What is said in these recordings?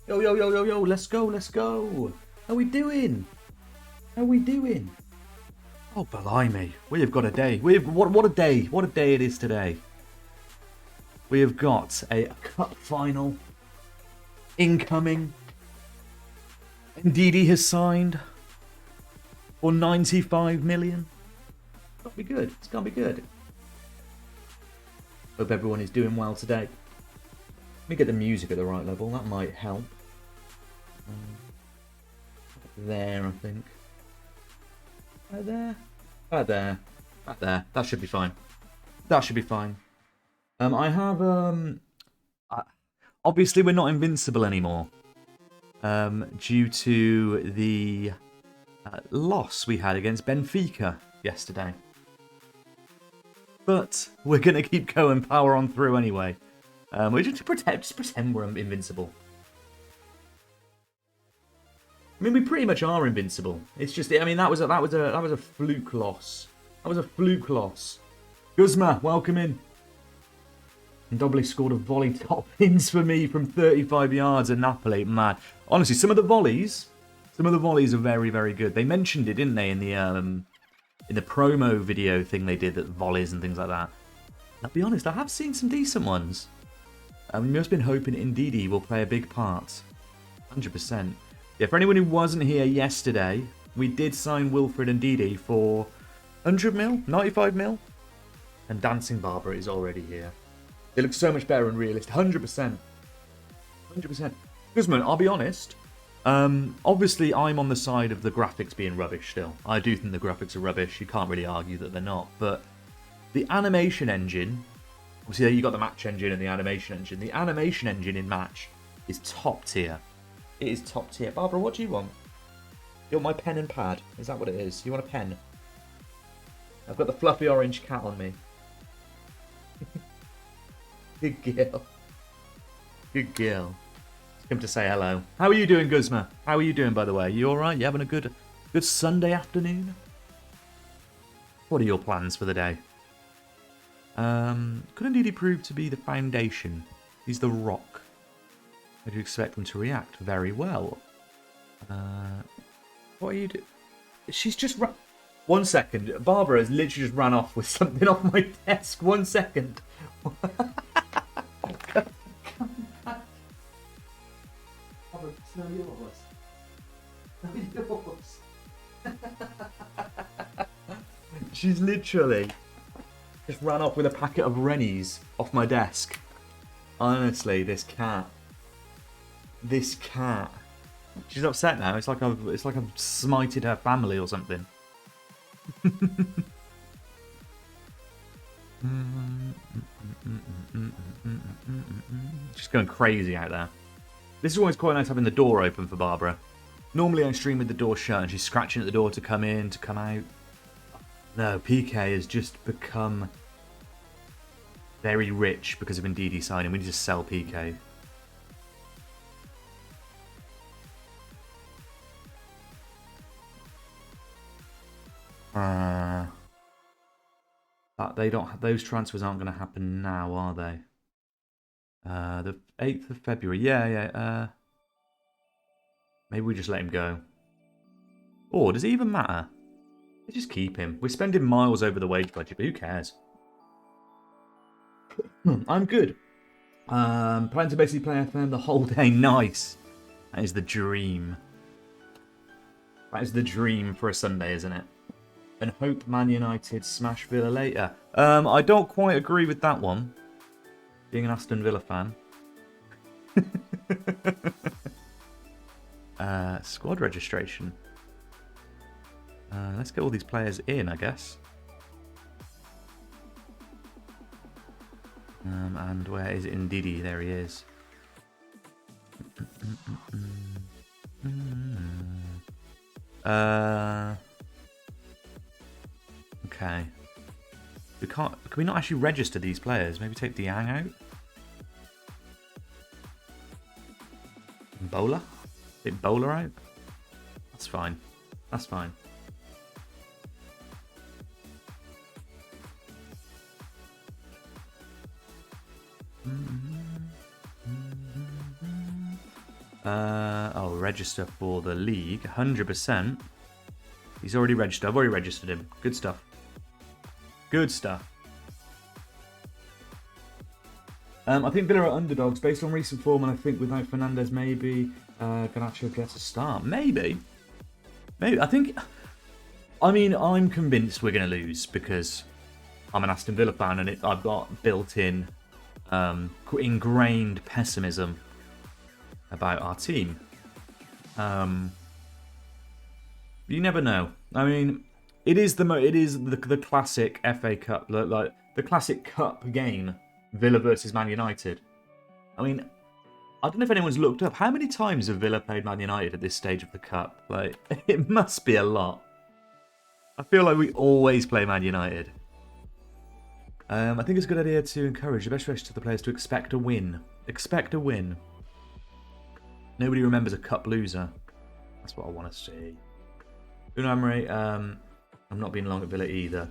Yo, yo, yo, yo, yo, let's go, let's go. How we doing? How we doing? Oh, blimey. We have got a day. What a day. What a day it is today. We have got a cup final incoming. Ndidi has signed for 95 million. It's going to be good. It's going to be good. Hope everyone is doing well today. Let me get the music at the right level. That might help. There, I think. Right there. Right there. Right there. That should be fine. That should be fine. I have obviously we're not invincible anymore. Due to the loss we had against Benfica yesterday. But we're gonna keep going, power on through anyway. We just pretend we're invincible. I mean, we pretty much are invincible. It's just, I mean, that was a fluke loss. That was a fluke loss. Guzma, welcome in. And Dobley scored a volley top pins for me from 35 yards at Napoli. Man, honestly, some of the volleys are very, very good. They mentioned it, didn't they, in the promo video thing they did, that volleys and things like that. I'll be honest, I have seen some decent ones. We've just been hoping Ndidi will play a big part. 100%. Yeah, for anyone who wasn't here yesterday, we did sign Wilfred Ndidi for 100 mil, 95 mil, and Dancing Barbara is already here. They look so much better and realistic. 100%. 100%. Guzman, I'll be honest. Obviously, I'm on the side of the graphics being rubbish still. I do think the graphics are rubbish. You can't really argue that they're not. But the animation engine, obviously you got the match engine and the animation engine. The animation engine in match is top tier. It is top tier. Barbara, what do you want? You want my pen and pad? Is that what it is? You want a pen? I've got the fluffy orange cat on me. Good girl. Good girl. Just come to say hello. How are you doing, Guzma? How are you doing, by the way? You alright? You having a good Sunday afternoon? What are your plans for the day? Could indeed prove to be the foundation. He's the rock. How do you expect them to react? Very well. What are you doing? She's just run. 1 second. Barbara has literally just ran off with something off my desk. 1 second. Barbara, it's not yours. Not yours. She's literally just ran off with a packet of Rennies off my desk. Honestly, this cat. This cat. She's upset now. It's like I've smited her family or something. She's going crazy out there. This is always quite nice having the door open for Barbara. Normally I stream with the door shut and she's scratching at the door to come in, to come out. No, PK has just become very rich because of Ndidi signing. We need to sell PK. They don't. Those transfers aren't going to happen now, are they? The 8th of February. Yeah. Maybe we just let him go. Or does it even matter? Let's just keep him. We're spending miles over the wage budget, but who cares? I'm good. Plan to basically play FM the whole day. Nice. That is the dream. That is the dream for a Sunday, isn't it? And hope Man United smash Villa later. I don't quite agree with that one. Being an Aston Villa fan. Squad registration. Let's get all these players in, I guess. And where is Ndidi? There he is. Okay. Can we not actually register these players? Maybe take Diang out? Bowler? Take Bowler out? That's fine. That's fine. Oh, register for the league. 100%. He's already registered. I've already registered him. Good stuff. Good stuff. I think Villa are underdogs based on recent form, and I think without Fernandes, maybe Garnacho gets a start. Maybe. I think. I mean, I'm convinced we're going to lose because I'm an Aston Villa fan, and I've got built-in, ingrained pessimism about our team. You never know. I mean, it is the classic FA Cup, like the classic cup game. Villa versus Man United. I mean, I don't know if anyone's looked up how many times have Villa played Man United at this stage of the cup. Like, it must be a lot. I feel like we always play Man United. I think it's a good idea to encourage the best rest of the players to expect a win. Expect a win. Nobody remembers a cup loser. That's what I want to see. Unai Emery, I'm not being long at Villa either.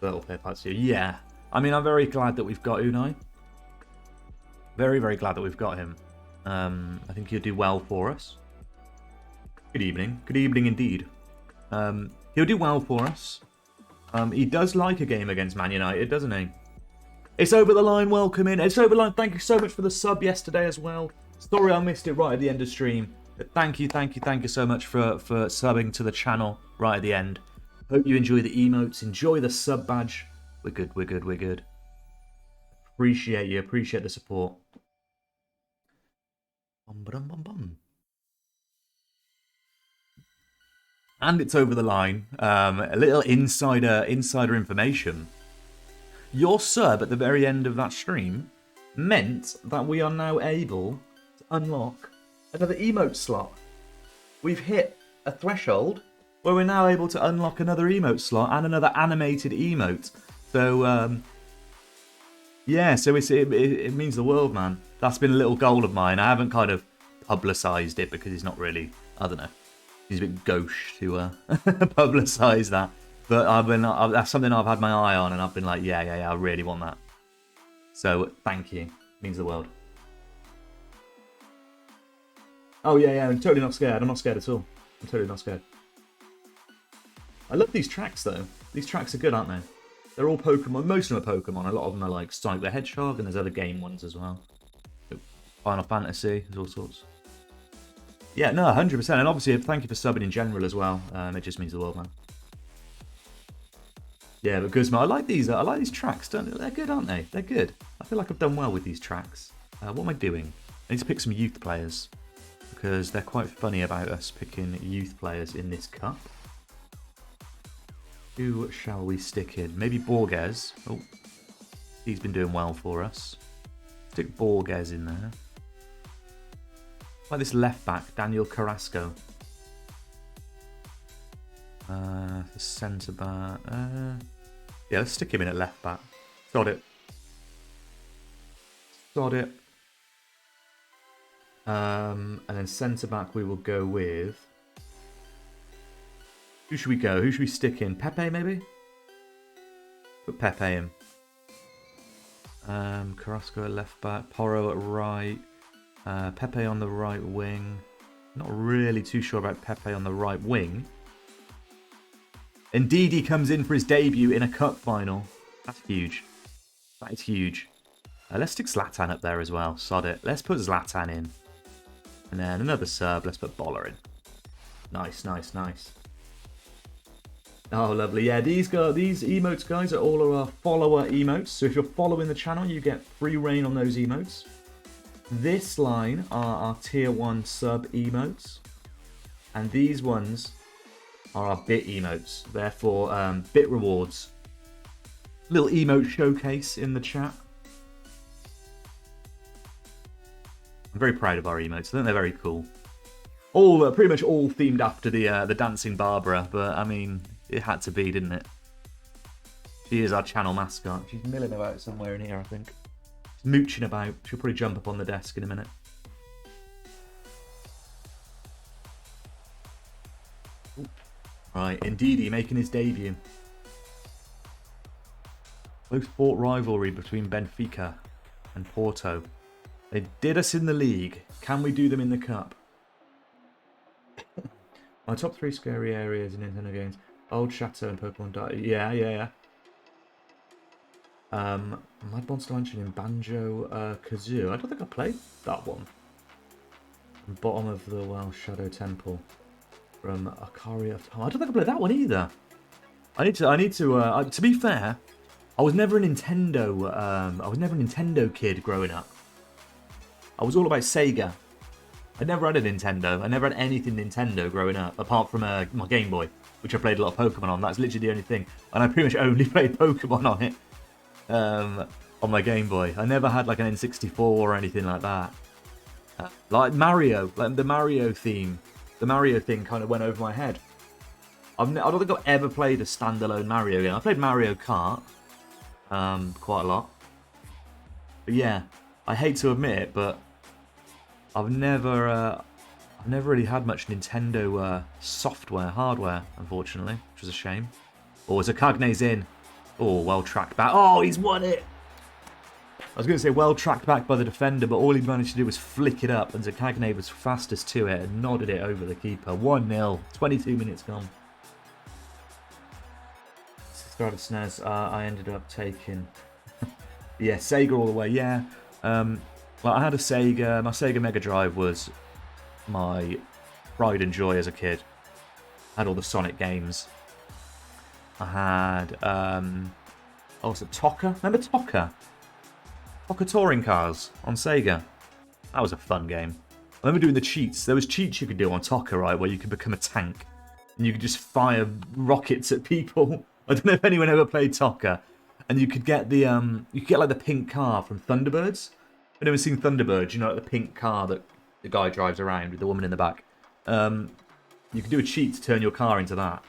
That'll play a part too. Yeah. I mean, I'm very glad that we've got Unai. Very, very glad that we've got him. I think he'll do well for us. Good evening. Good evening indeed. He'll do well for us. He does like a game against Man United, doesn't he? It's over the line. Welcome in. It's over the line. Thank you so much for the sub yesterday as well. Sorry I missed it right at the end of stream. But thank you so much for subbing to the channel right at the end. Hope you enjoy the emotes. Enjoy the sub badge. We're good. Appreciate you. Appreciate the support. And it's over the line. A little insider information. Your sub at the very end of that stream meant that we are now able to unlock another emote slot. We've hit a threshold where we're now able to unlock another emote slot and another animated emote. So, yeah, so it means the world, man. That's been a little goal of mine. I haven't kind of publicised it because it's not really, I don't know, it's a bit gauche to publicise that. But that's something I've had my eye on, and I've been like, yeah, I really want that. So, thank you. It means the world. Oh, yeah, I'm totally not scared. I'm not scared at all. I'm totally not scared. I love these tracks, though. These tracks are good, aren't they? They're all Pokemon. Most of them are Pokemon. A lot of them are like Sonic the Hedgehog, and there's other game ones as well. Final Fantasy, there's all sorts. Yeah, no, 100%. And obviously, thank you for subbing in general as well. It just means the world, man. Yeah, but Guzma, I like these tracks, don't they? They're good, aren't they? They're good. I feel like I've done well with these tracks. What am I doing? I need to pick some youth players, because they're quite funny about us picking youth players in this cup. Who shall we stick in? Maybe Borges. Oh, he's been doing well for us. Stick Borges in there. Like this left back, Daniel Carrasco. The centre back. Yeah, let's stick him in at left back. Sod it. And then centre back we will go with. Who should we go? Who should we stick in? Pepe, maybe? Put Pepe in. Carrasco at left back. Porro at right. Pepe on the right wing. Not really too sure about Pepe on the right wing. Indeed, he comes in for his debut in a cup final. That's huge. That is huge. Let's stick Zlatan up there as well. Sod it. Let's put Zlatan in. And then another sub. Let's put Boller in. Nice. Oh, lovely. Yeah, these emotes, guys, are all of our follower emotes. So if you're following the channel, you get free reign on those emotes. This line are our tier 1 sub emotes. And these ones are our bit emotes. Therefore, bit rewards. Little emote showcase in the chat. I'm very proud of our emotes. I think they're very cool. All pretty much all themed after the Dancing Barbara, but I mean, it had to be, didn't it? She is our channel mascot. She's milling about somewhere in here, I think. She's mooching about. She'll probably jump up on the desk in a minute. Ooh. Right, Ndidi making his debut. Close fought rivalry between Benfica and Porto. They did us in the league. Can we do them in the cup? My top 3 scary areas in Nintendo games. Old Chateau and Pokemon. Yeah. Mad Monster Mansion in Banjo Kazoo. I don't think I played that one. Bottom of the Welsh Shadow Temple from Akaria. Oh, I don't think I played that one either. I need to. To be fair, I was never a Nintendo. I was never a Nintendo kid growing up. I was all about Sega. I never had a Nintendo. I never had anything Nintendo growing up, apart from my Game Boy, which I played a lot of Pokemon on. That's literally the only thing, and I pretty much only played Pokemon on it. On my Game Boy. I never had like an N64 or anything like that. Like Mario, like the Mario theme. The Mario thing kind of went over my head. I don't think I've ever played a standalone Mario game. I played Mario Kart quite a lot. But yeah, I hate to admit it, but I've never really had much Nintendo hardware, unfortunately, which was a shame. Or was Akagne's in? Oh, well tracked back. Oh, he's won it! I was going to say well tracked back by the defender, but all he managed to do was flick it up, and Zakagne was fastest to it and nodded it over the keeper. 1-0. 22 minutes gone. Subscribe to SNES. I ended up taking... yeah, Sega all the way. Yeah. Well, I had a Sega. My Sega Mega Drive was my pride and joy as a kid. I had all the Sonic games. I had... oh, was it Tokka? Remember Tokka? Tokka Touring Cars on Sega. That was a fun game. I remember doing the cheats. There was cheats you could do on Tokka, right, where you could become a tank. And you could just fire rockets at people. I don't know if anyone ever played Tokka. And you could get the you could get like the pink car from Thunderbirds. I've never seen Thunderbirds, you know, like the pink car that the guy drives around with the woman in the back. You could do a cheat to turn your car into that.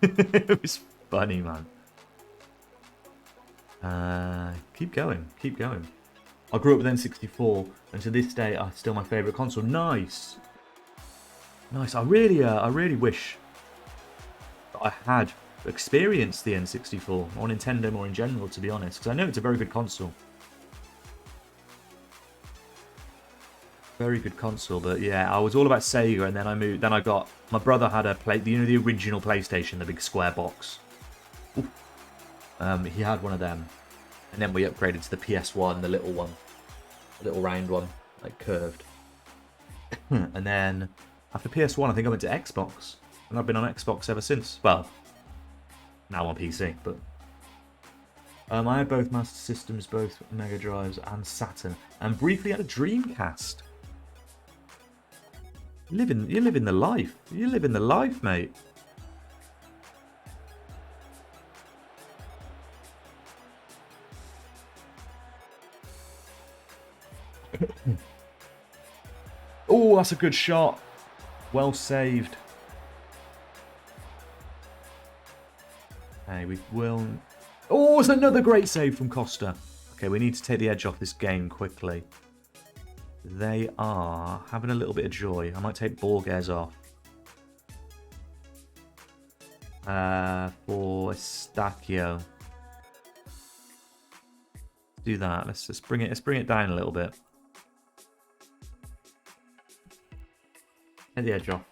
It was funny, man. Keep going. I grew up with N64, and to this day, it's still my favourite console. Nice. I really wish that I had experienced the N64 or Nintendo more in general, to be honest, because I know it's a very good console. Very good console, but yeah, I was all about Sega, and then I moved. Then I got my brother had the original PlayStation, the big square box. He had one of them, and then we upgraded to the PS1, the little one, the little round one, like curved. And then after PS1, I think I went to Xbox, and I've been on Xbox ever since. Well, now on PC, but I had both Master Systems, both Mega Drives, and Saturn, and briefly had a Dreamcast. You're living the life. You're living the life, mate. Oh, that's a good shot. Well saved. Okay, we will... Oh, it's another great save from Costa. Okay, we need to take the edge off this game quickly. They are having a little bit of joy. I might take Borges off. For Estacchio. Do that. Let's bring it down a little bit. Take the edge off.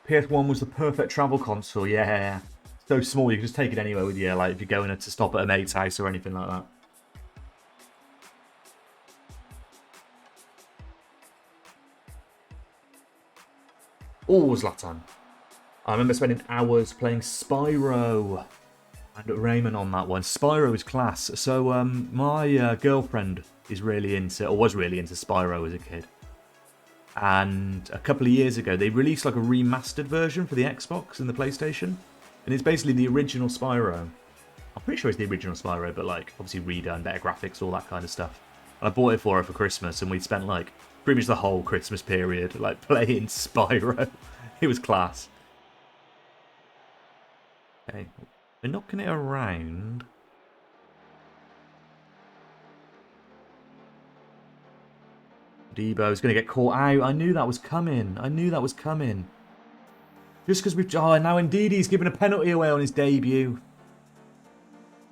PS1 was the perfect travel console. Yeah. So small you can just take it anywhere with you, like if you're going to stop at a mate's house or anything like that. Oh, Zlatan. I remember spending hours playing Spyro and Rayman on that one. Spyro is class. So my girlfriend is really into, or was really into Spyro as a kid. And a couple of years ago, they released like a remastered version for the Xbox and the PlayStation. And it's basically the original Spyro. I'm pretty sure it's the original Spyro, but like obviously redone, better graphics, all that kind of stuff. And I bought it for her for Christmas, and we spent like pretty much the whole Christmas period like playing Spyro. It was class. Okay, we're knocking it around. Debo's going to get caught out. I knew that was coming. Just because we've... Oh, now indeed he's given a penalty away on his debut.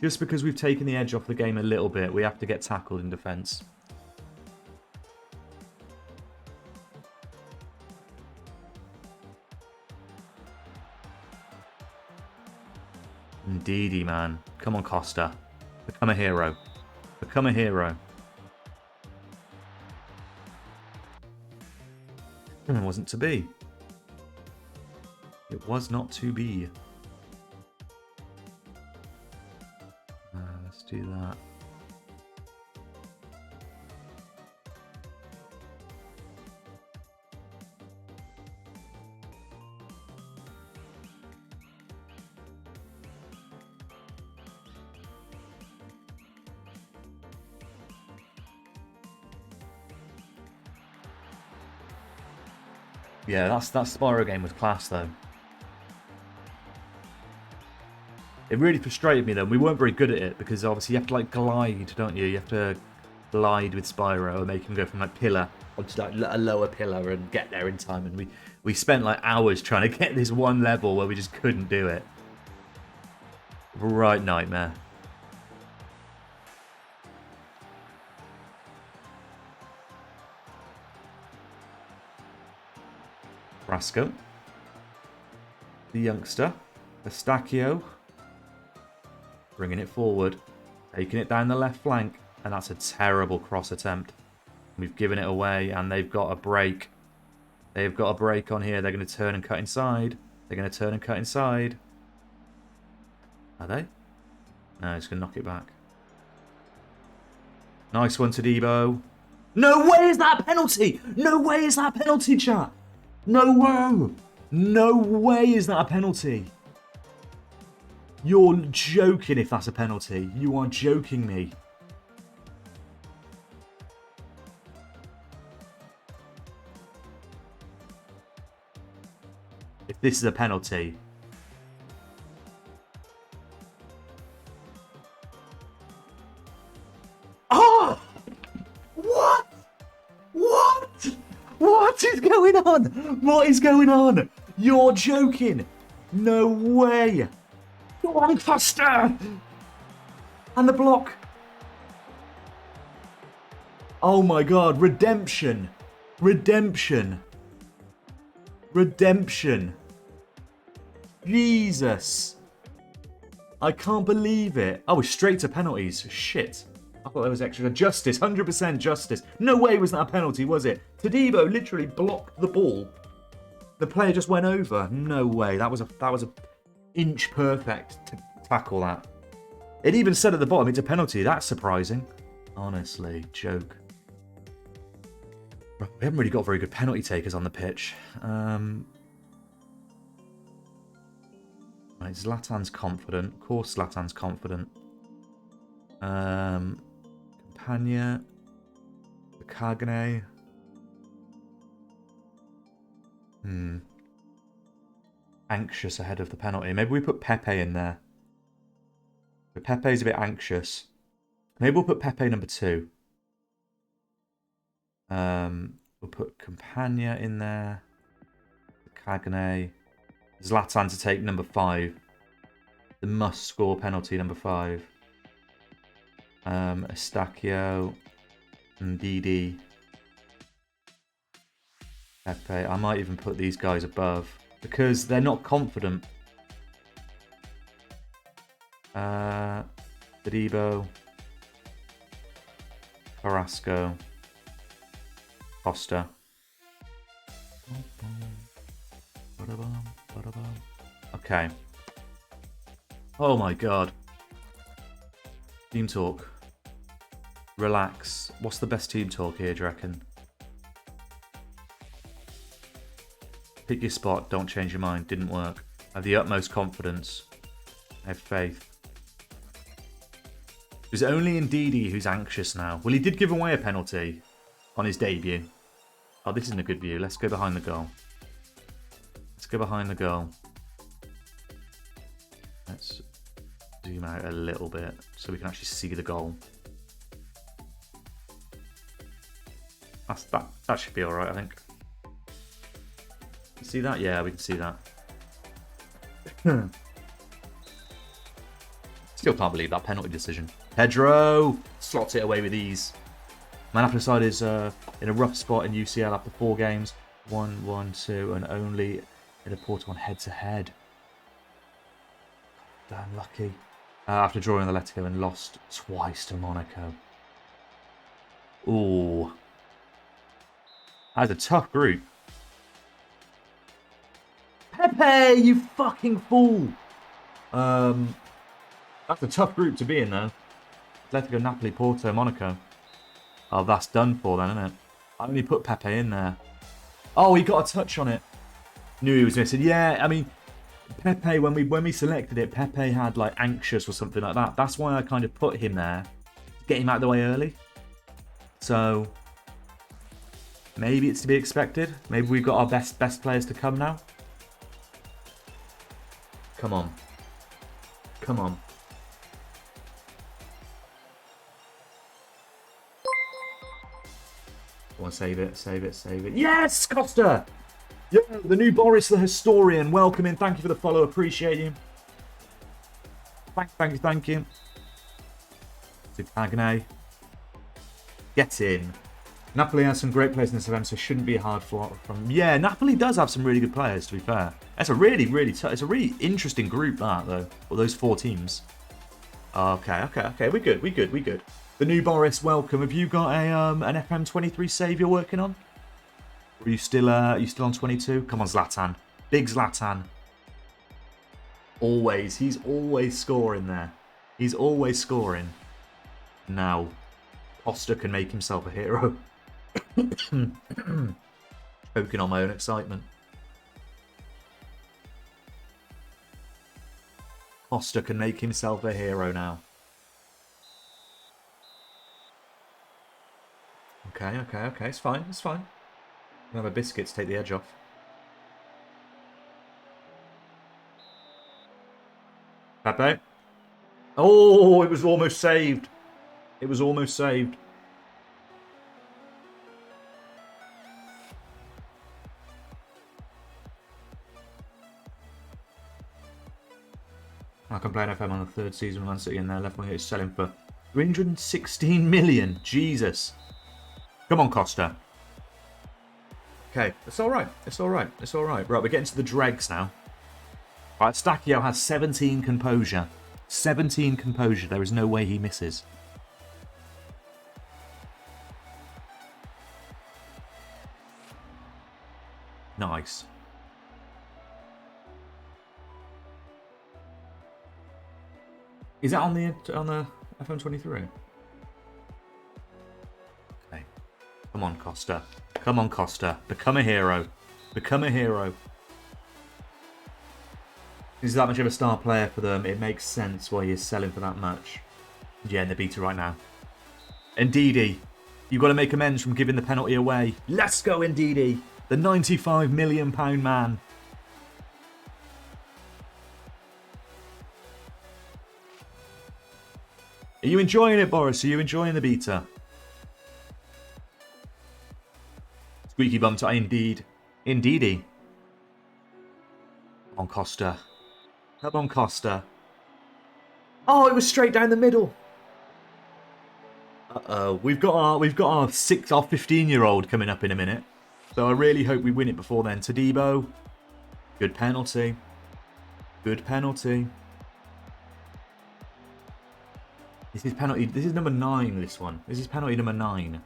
Just because we've taken the edge off the game a little bit, we have to get tackled in defence. Indeedy, man. Come on, Costa. Become a hero. Become a hero. It wasn't to be. It was not to be. Let's do that. Yeah, that Spyro game was class, though. It really frustrated me, though. We weren't very good at it, because obviously you have to, like, glide, don't you? You have to glide with Spyro and make him go from, like, pillar onto, like, a lower pillar and get there in time. And we spent, like, hours trying to get this one level where we just couldn't do it. Right nightmare. Rasco. The youngster. Pistachio. Bringing it forward. Taking it down the left flank. And that's a terrible cross attempt. We've given it away and they've got a break. They've got a break on here. They're going to turn and cut inside. They're going to turn and cut inside. Are they? No, it's going to knock it back. Nice one to Debo. No way is that a penalty! No way is that a penalty, chat! No way! No way is that a penalty! You're joking if that's a penalty. You are joking me. If this is a penalty. Oh! What? What? What is going on? What is going on? You're joking. No way. Go on, faster. And the block. Oh my god. Redemption. Redemption. Redemption. Jesus. I can't believe it. Oh, we're straight to penalties. Shit. I thought there was extra. Justice. 100% justice. No way was that a penalty, was it? Todibo literally blocked the ball. The player just went over. No way. That was a inch perfect tackle, that. It even said at the bottom it's a penalty. That's surprising. Honestly, joke. We haven't really got very good penalty takers on the pitch. Right, Zlatan's confident. Of course Zlatan's confident. Campagna. Cagne. Anxious ahead of the penalty. Maybe we put Pepe in there. But Pepe's a bit anxious. Maybe we'll put Pepe number 2. We'll put Campagna in there. Cagne. Zlatan to take number 5. The must-score penalty, number 5. Estacchio. Ndidi. Pepe. I might even put these guys above. Because they're not confident. Debo. Carrasco. Costa. Okay. Oh my god. Team talk. Relax. What's the best team talk here, do you reckon? Pick your spot, don't change your mind. Didn't work. I have the utmost confidence. I have faith. There's only Ndidi who's anxious now. Well, he did give away a penalty on his debut. Oh, this isn't a good view. Let's go behind the goal. Let's go behind the goal. Let's zoom out a little bit so we can actually see the goal. That should be alright, I think. See that? Yeah, we can see that. Still can't believe that penalty decision. Pedro slots it away with ease. Manchester side is in a rough spot in UCL after 4 games. 1-1-2 and only in a Porto on head-to-head. Damn lucky. After drawing the Atletico and lost twice to Monaco. Ooh. That's a tough group. Pepe, you fucking fool! That's a tough group to be in, though. Atletico, Napoli, Porto, Monaco. Oh, that's done for then, isn't it? I only put Pepe in there. Oh, he got a touch on it. Knew he was missing. Yeah, I mean, Pepe, when we selected it, Pepe had, like, anxious or something like that. That's why I kind of put him there. To get him out of the way early. So, maybe it's to be expected. Maybe we've got our best players to come now. Come on. Come on. I want to save it, save it, save it. Yes, Costa! Yeah, the new Boris the Historian. Welcome in. Thank you for the follow. Appreciate you. Thank you. Agne. Get in. Napoli has some great players in this event, so it shouldn't be hard for from. Yeah, Napoli does have some really good players, to be fair. That's a really it's a really interesting group, that, though. Well, those 4 teams. Okay. We're good. The new Boris, welcome. Have you got a an FM23 save you're working on? Or are you still on 22? Come on, Zlatan. Big Zlatan. Always. He's always scoring there. He's always scoring. Now, Costa can make himself a hero. Choking on my own excitement. Costa can make himself a hero now. Okay. It's fine. Another biscuit to take the edge off. Pepe. Oh, it was almost saved. I can play an FM on the 3rd season. Man City in there. Left wing is selling for 316 million. Jesus. Come on, Costa. Okay, it's all right. Right, we're getting to the dregs now. Right, Stacchio has 17 composure. 17 composure. There is no way he misses. Nice. Is that on the FM23? Okay. Come on, Costa. Become a hero. He's that much of a star player for them. It makes sense why he's selling for that much. Yeah, in the beta right now. Ndidi. You've got to make amends from giving the penalty away. Let's go, Ndidi. The £95 million man. Are you enjoying it, Boris? Are you enjoying the beta? Squeaky bum to Indeed. Indeedy. Come on, Costa. Come on, Costa. Oh, it was straight down the middle. Uh-oh. We've got our 15-year-old coming up in a minute. So I really hope we win it before then. Tadibo. Good penalty. This is penalty. This is number 9, this one. This is penalty number 9.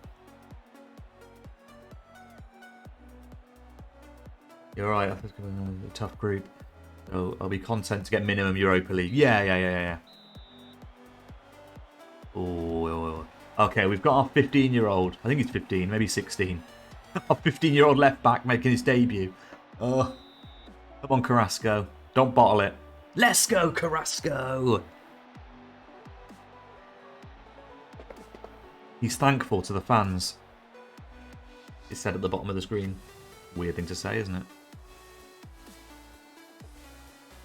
You're right. I think it's a tough group. So I'll be content to get minimum Europa League. Yeah. Oh. Okay, we've got our 15-year-old. I think he's 15, maybe 16. Our 15-year-old left back making his debut. Oh. Come on, Carrasco. Don't bottle it. Let's go, Carrasco. He's thankful to the fans. It's said at the bottom of the screen. Weird thing to say, isn't it?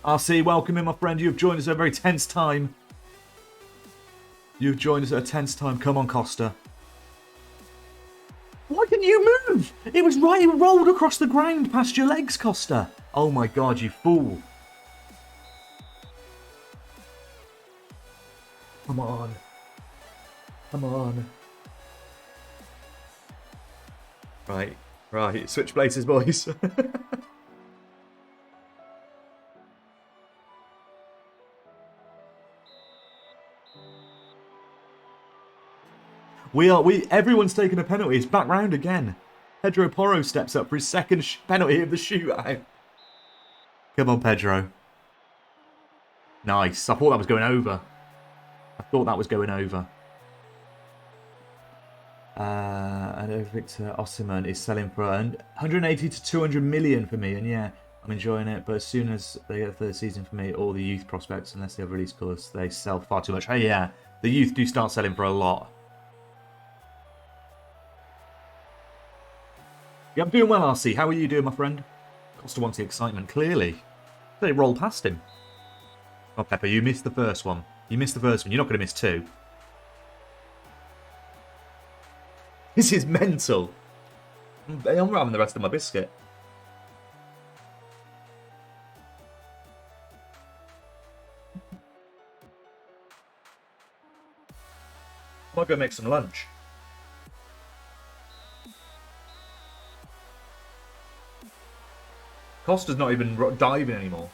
RC, welcome in, my friend. You've joined us at a very tense time. Come on, Costa. Why didn't you move? It was right. It rolled across the ground past your legs, Costa. Oh my God, you fool. Come on. Come on. Right. Right. Switch places, boys. Everyone's taken a penalty. It's back round again. Pedro Porro steps up for his second penalty of the shootout. Come on, Pedro. Nice. I thought that was going over. And Victor Osimhen is selling for 180 to 200 million for me. And yeah, I'm enjoying it. But as soon as they get a third season for me, all the youth prospects, unless they have release colours, they sell far too much. Hey, yeah, the youth do start selling for a lot. Yeah, I'm doing well, RC. How are you doing, my friend? Costa wants the excitement, clearly. They roll past him. Oh, Pepper, you missed the first one. You're not going to miss two. This is mental. I'm having the rest of my biscuit. I might go make some lunch. Costa's not even diving anymore.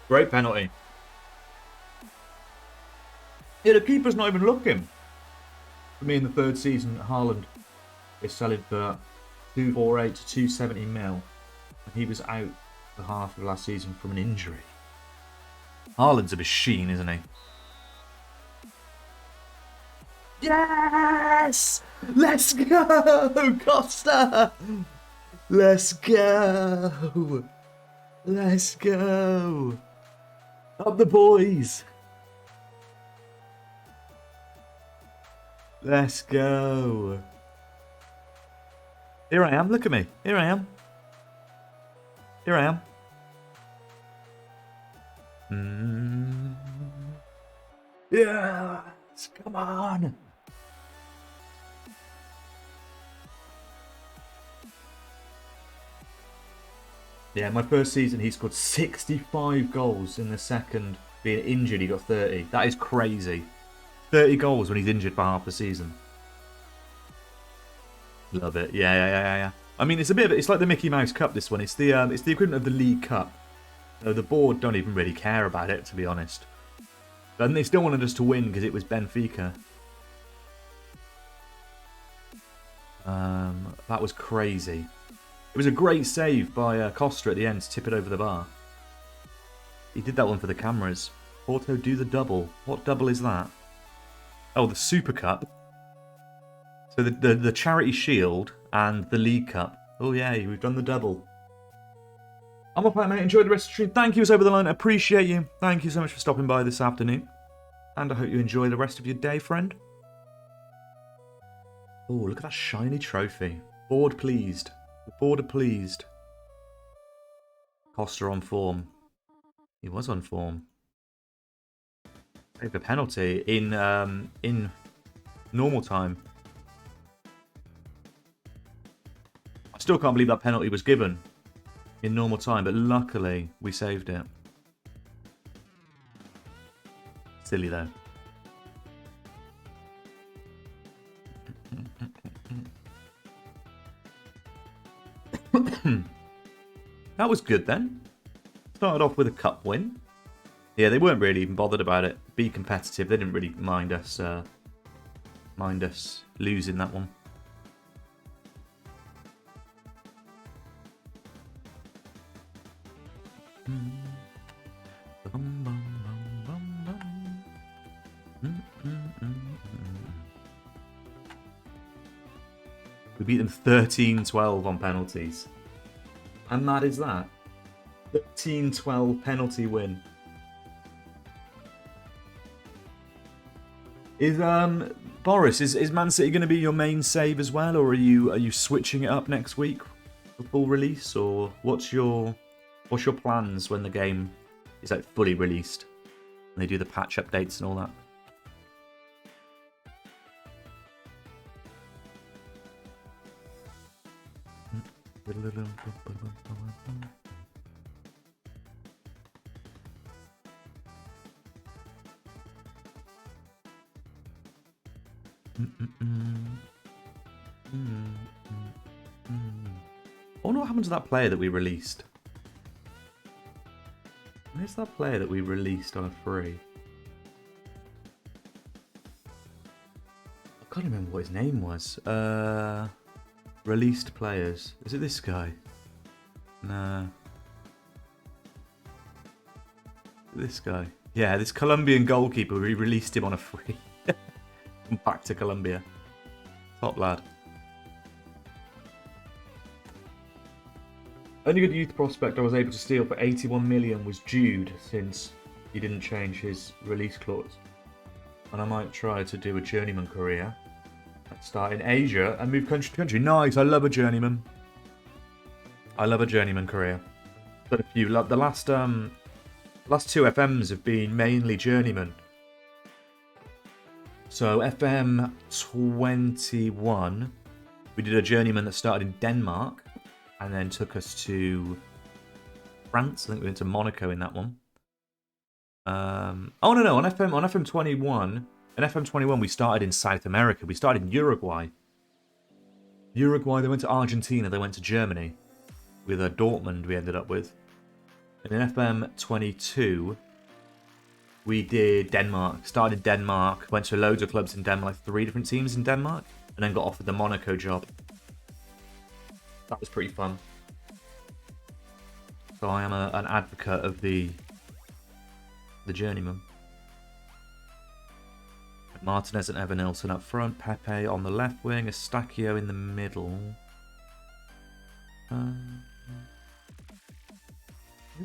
Great penalty. Yeah, the keeper's not even looking. For me in the third season, Haaland is selling for 248 to 270 mil. And he was out for half of last season from an injury. Haaland's a machine, isn't he? Yes! Let's go, Costa! Let's go! Let's go! Up the boys! Let's go! Here I am, look at me. Here I am. Here I am. Yes! Come on! Yeah, my first season he scored 65 goals. In the second, being injured, he got 30. That is crazy. 30 goals when he's injured for half the season. Love it. Yeah. I mean, it's a bit of it's like the Mickey Mouse Cup. This one, it's the equivalent of the League Cup. The board don't even really care about it, to be honest. And they still wanted us to win because it was Benfica. That was crazy. It was a great save by Costa at the end to tip it over the bar. He did that one for the cameras. Porto do the double. What double is that? Oh, the Super Cup. So the Charity Shield and the League Cup. Oh yeah, we've done the double. I'm up, mate. Enjoy the rest of the stream. Thank you, over the line. I appreciate you. Thank you so much for stopping by this afternoon. And I hope you enjoy the rest of your day, friend. Oh, look at that shiny trophy. Board pleased. The board are pleased. Costa on form. He was on form. Saved a penalty in normal time. I still can't believe that penalty was given in normal time, but luckily we saved it. Silly though. That was good then. Started off with a cup win. Yeah, they weren't really even bothered about it. Be competitive. They didn't really mind us losing that one. We beat them 13-12 on penalties. How mad is that? 13-12 penalty win. Is Boris, is Man City going to be your main save as well, or are you switching it up next week for full release, or what's your plans when the game is like fully released and they do the patch updates and all that? I wonder what happened to that player that we released. Where's that player that we released on a free? I can't remember what his name was. Released players. Is it this guy? Nah. This guy. Yeah, this Colombian goalkeeper. We released him on a free. Back to Colombia. Top lad. Only good youth prospect I was able to steal for 81 million was Jude, since he didn't change his release clause. And I might try to do a journeyman career. Start in Asia and move country to country. Nice, I love a journeyman. I love a journeyman career. But a few. The last two FMs have been mainly journeyman. So FM21, we did a journeyman that started in Denmark and then took us to France. I think we went to Monaco in that one. On FM21. In FM21, we started in South America. We started in Uruguay. They went to Argentina. They went to Germany. With a Dortmund we ended up with. And in FM22, we did Denmark. Started in Denmark. Went to loads of clubs in Denmark. 3 different teams in Denmark. And then got offered the Monaco job. That was pretty fun. So I am an advocate of the journeyman. Martinez and Evanilson up front, Pepe on the left wing, Estacchio in the middle. Maybe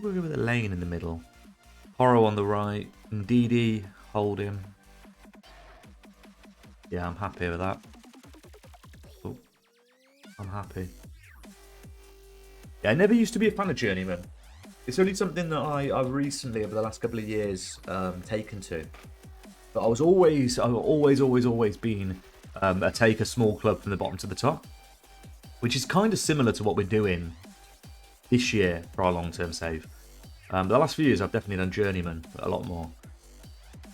we'll go with a Lane in the middle. Porro on the right, Ndidi, hold him. Yeah, I'm happy with that. Oh, I'm happy. Yeah, I never used to be a fan of journeyman. It's only something that I've recently, over the last couple of years, taken to. But I've always been take a small club from the bottom to the top, which is kind of similar to what we're doing this year for our long-term save. The last few years, I've definitely done journeyman a lot more.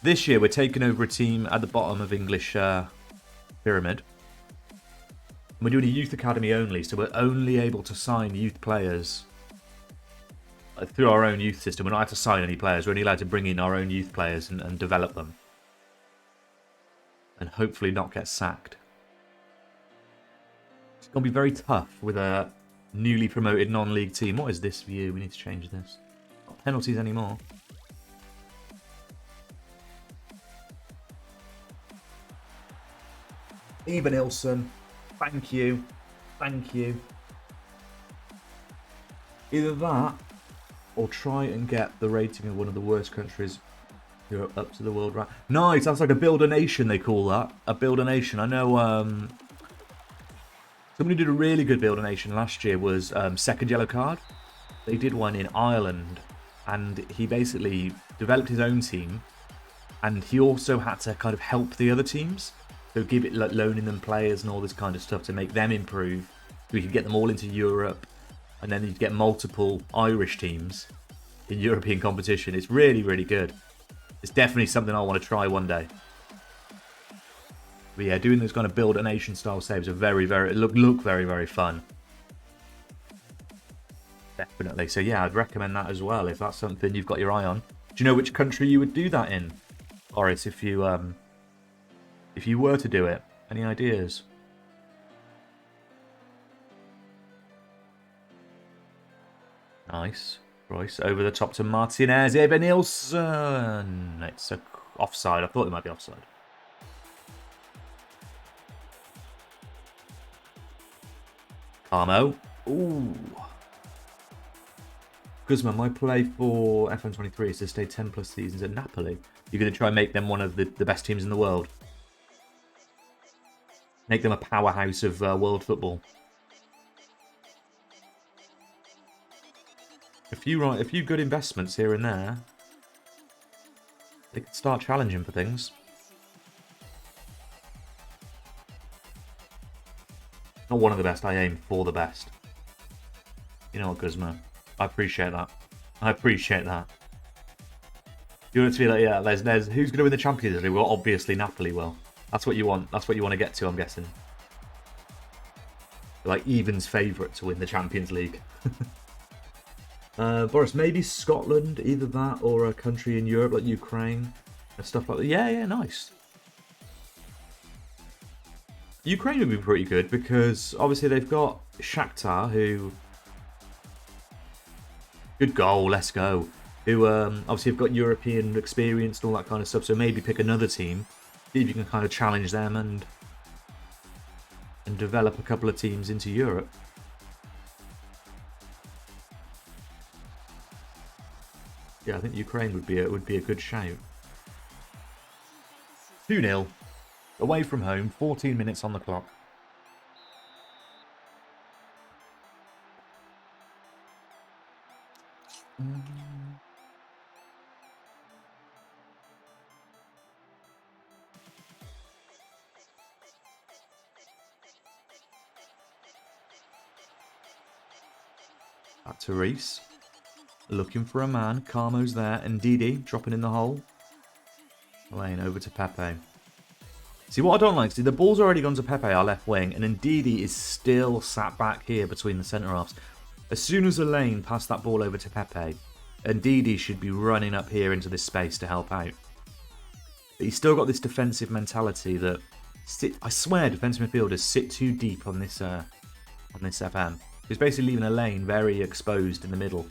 This year, we're taking over a team at the bottom of English pyramid. We're doing a youth academy only, so we're only able to sign youth players through our own youth system. We're not allowed to sign any players. We're only allowed to bring in our own youth players and develop them. And hopefully not get sacked. It's going to be very tough with a newly promoted non-league team. What is this view? We need to change this. Not penalties anymore. Evanilson. Thank you. Thank you. Either that, or try and get the rating of one of the worst countries who are up to the world rank. Nice, that's like a build a nation, they call that. A build a nation. I know somebody did a really good build a nation last year, was second yellow card. They did one in Ireland, and he basically developed his own team, and he also had to kind of help the other teams. So give it, like, loaning them players and all this kind of stuff to make them improve. So we could get them all into Europe, and then you'd get multiple Irish teams in European competition. It's really, really good. It's definitely something I want to try one day. But yeah, doing those kind of build a nation style saves are very, very look very, very fun. Definitely. So yeah, I'd recommend that as well if that's something you've got your eye on. Do you know which country you would do that in, Boris? If you were to do it, any ideas? Nice. Royce over the top to Martinez. Evanilson. It's offside. I thought it might be offside. Carmo. Ooh. Guzman, my play for FM23 is to stay 10 plus seasons at Napoli. You're going to try and make them one of the best teams in the world. Make them a powerhouse of world football. A few good investments here and there. They could start challenging for things. Not one of the best, I aim for the best. You know what, Guzma? I appreciate that. I appreciate that. You want it to be like, yeah, there's who's going to win the Champions League? Well, obviously Napoli will. That's what you want. That's what you want to get to, I'm guessing. Like Evan's favourite to win the Champions League. Boris, maybe Scotland, either that or a country in Europe like Ukraine and stuff like that. Yeah, nice. Ukraine would be pretty good because obviously they've got Shakhtar, who... Good goal, let's go. Who obviously have got European experience and all that kind of stuff, so maybe pick another team, see if you can kind of challenge them and develop a couple of teams into Europe. Yeah, I think Ukraine would be a good shout. 2-0. Away from home, 14 minutes on the clock. Back to Reese. Looking for a man. Carmo's there. And Didi dropping in the hole. Lane over to Pepe. See, what I don't like, the ball's already gone to Pepe, our left wing, and Ndidi is still sat back here between the centre-halves. As soon as Elaine passed that ball over to Pepe, Ndidi should be running up here into this space to help out. But he's still got this defensive mentality that, I swear, defensive midfielders sit too deep on this FM. He's basically leaving Elaine very exposed in the middle.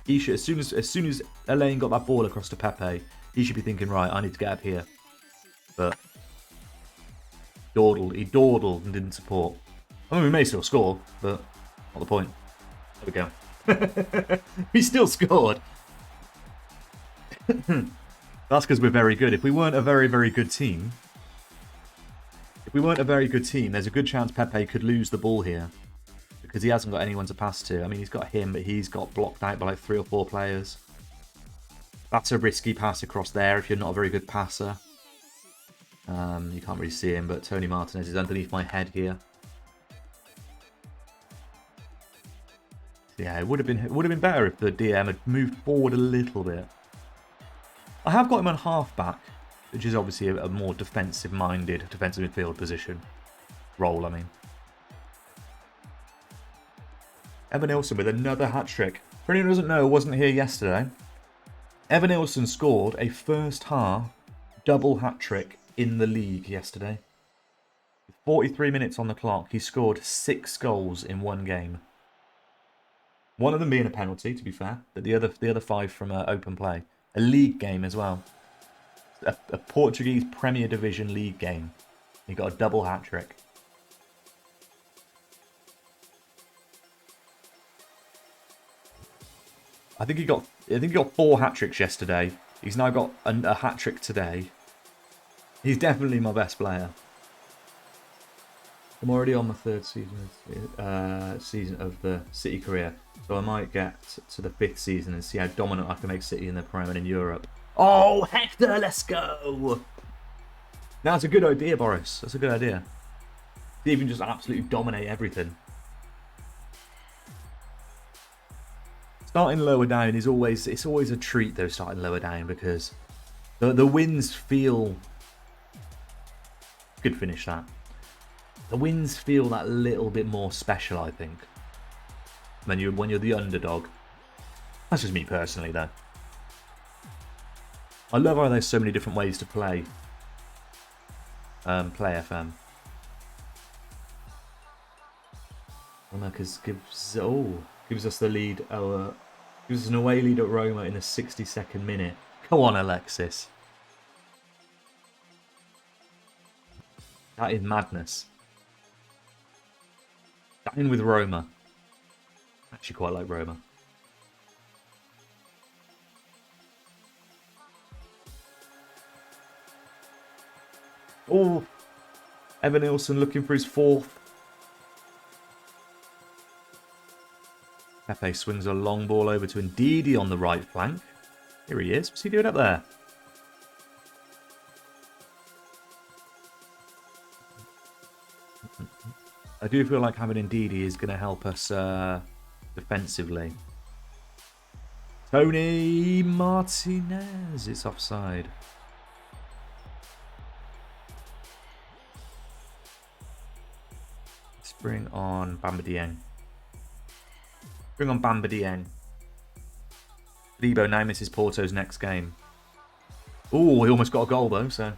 He should, as soon as Elaine got that ball across to Pepe, he should be thinking, right, I need to get up here. But he dawdled and didn't support. I mean, we may still score, but not the point. There we go. We still scored. That's because we're very good. If we weren't a very, very good team, there's a good chance Pepe could lose the ball here. Because he hasn't got anyone to pass to. I mean, he's got him, but he's got blocked out by like 3 or 4 players. That's a risky pass across there if you're not a very good passer. You can't really see him, but Tony Martinez is underneath my head here. Yeah, it would have been better if the DM had moved forward a little bit. I have got him on half-back, which is obviously a more defensive-minded, defensive midfield position. Role, I mean. Evan Nilsson with another hat-trick. For anyone who doesn't know, wasn't here yesterday, Evan Nilsson scored a first-half double hat-trick in the league yesterday. With 43 minutes on the clock, he scored 6 goals in one game. One of them being a penalty, to be fair, but the other 5 from open play. A league game as well. A Portuguese Premier Division league game. He got a double hat-trick. I think he got 4 hat-tricks yesterday. He's now got a hat-trick today. He's definitely my best player. I'm already on my 3rd season of the City career, so I might get to the 5th season and see how dominant I can make City in the Prem and in Europe. Oh, Hector, let's go! That's a good idea, Boris. That's a good idea. You can just absolutely dominate everything. Starting lower down is always a treat though. Starting lower down because the wins feel good. Finish that. The wins feel that little bit more special, I think, when you're the underdog. That's just me personally, though. I love how there's so many different ways to play FM. Marcus gives us the lead. Gives us an away lead at Roma in the 62nd minute. Come on, Alexis. That is madness. Down with Roma. I actually quite like Roma. Oh, Evan Nilsson looking for his 4th. Pepe swings a long ball over to Ndidi on the right flank. Here he is. What's he doing up there? I do feel like having Ndidi is going to help us defensively. Tony Martinez. It's offside. Let's bring on Bamba Dieng. Bring on Bamba Dieng. Lebo now misses Porto's next game. Oh, he almost got a goal though, so.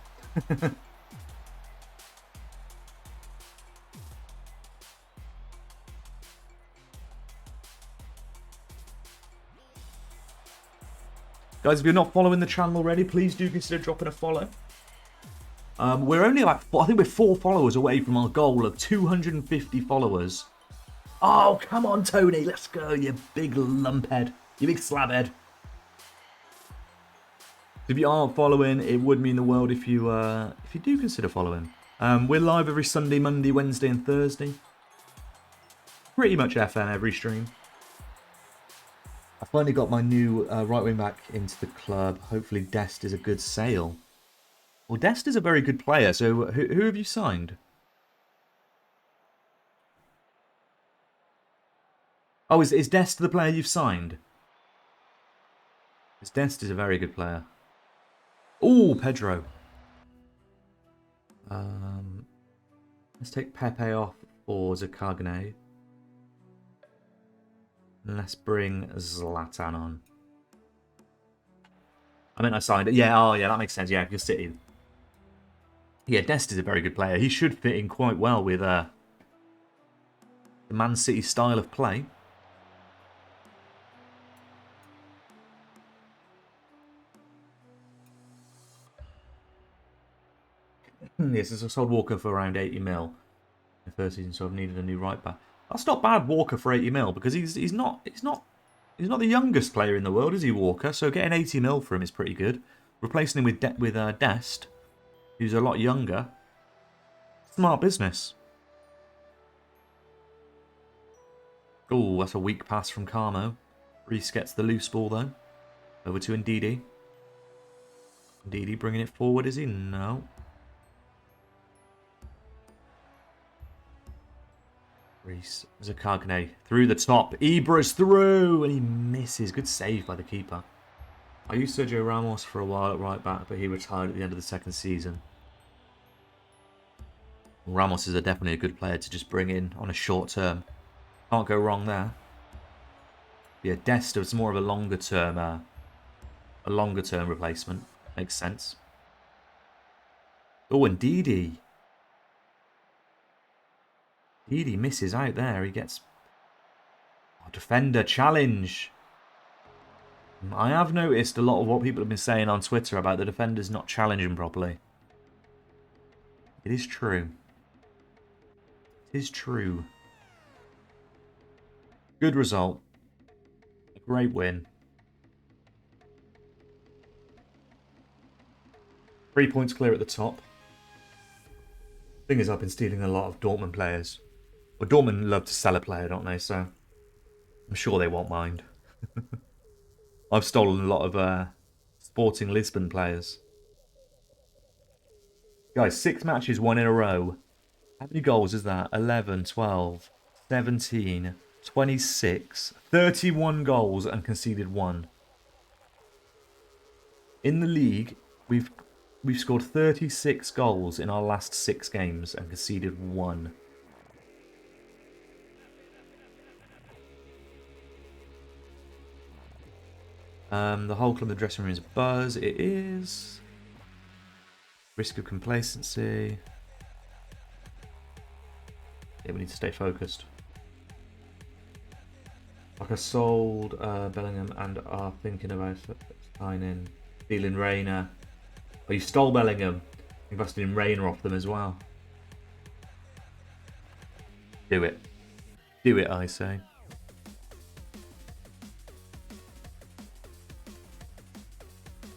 Guys, if you're not following the channel already, please do consider dropping a follow. We're only about, I think we're 4 followers away from our goal of 250 followers. Oh, come on, Tony. Let's go, you big lumphead. You big slabhead. If you aren't following, it would mean the world if you do consider following. We're live every Sunday, Monday, Wednesday, and Thursday. Pretty much FM every stream. I finally got my new right wing back into the club. Hopefully Dest is a good sale. Well, Dest is a very good player, so who have you signed? Oh, is Dest the player you've signed? Because Dest is a very good player. Oh, Pedro. Let's take Pepe off for Zakagne. And let's bring Zlatan on. I meant I signed it. Yeah, oh yeah, that makes sense. Yeah, because City. Yeah, Dest is a very good player. He should fit in quite well with the Man City style of play. Yes, I sold Walker for around 80 mil in the first season, so I've needed a new right back. That's not bad, Walker for 80 mil, because he's not the youngest player in the world, is he, Walker? So getting 80 mil for him is pretty good. Replacing him with Dest, who's a lot younger. Smart business. Oh, that's a weak pass from Carmo. Reece gets the loose ball though. Over to Ndidi. Ndidi bringing it forward, is he? No. Reece, Zakagne through the top. Ibra's through and he misses. Good save by the keeper. I used Sergio Ramos for a while at right back, but he retired at the end of the second season. Ramos is definitely a good player to just bring in on a short term. Can't go wrong there. Yeah, Dest is more of a longer term replacement. Makes sense. Oh, and Didi. Didi misses out there. He gets defender challenge. I have noticed a lot of what people have been saying on Twitter about the defenders not challenging properly. It is true. It is true. Good result. A great win. 3 points clear at the top. Thing is, I've been stealing a lot of Dortmund players. Well, Dortmund love to sell a player, don't they? So I'm sure they won't mind. I've stolen a lot of Sporting Lisbon players. Guys, 6 matches won in a row. How many goals is that? 11, 12, 17, 26, 31 goals and conceded 1. In the league, we've scored 36 goals in our last 6 games and conceded 1. The whole club in the dressing room is buzz. It is. Risk of complacency. Yeah, we need to stay focused. Like I sold Bellingham and are thinking about signing Dealing Rayner. Oh, you stole Bellingham. Invested in Rayner off them as well. Do it. Do it, I say.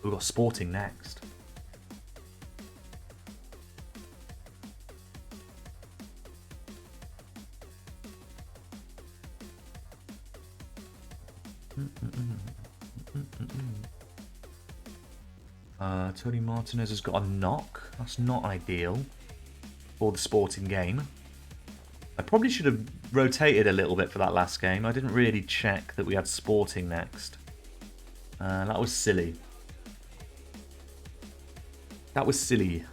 We've got Sporting next. Tony Martinez has got a knock. That's not ideal for the Sporting game. I probably should have rotated a little bit for that last game. I didn't really check that we had Sporting next. That was silly. That was silly.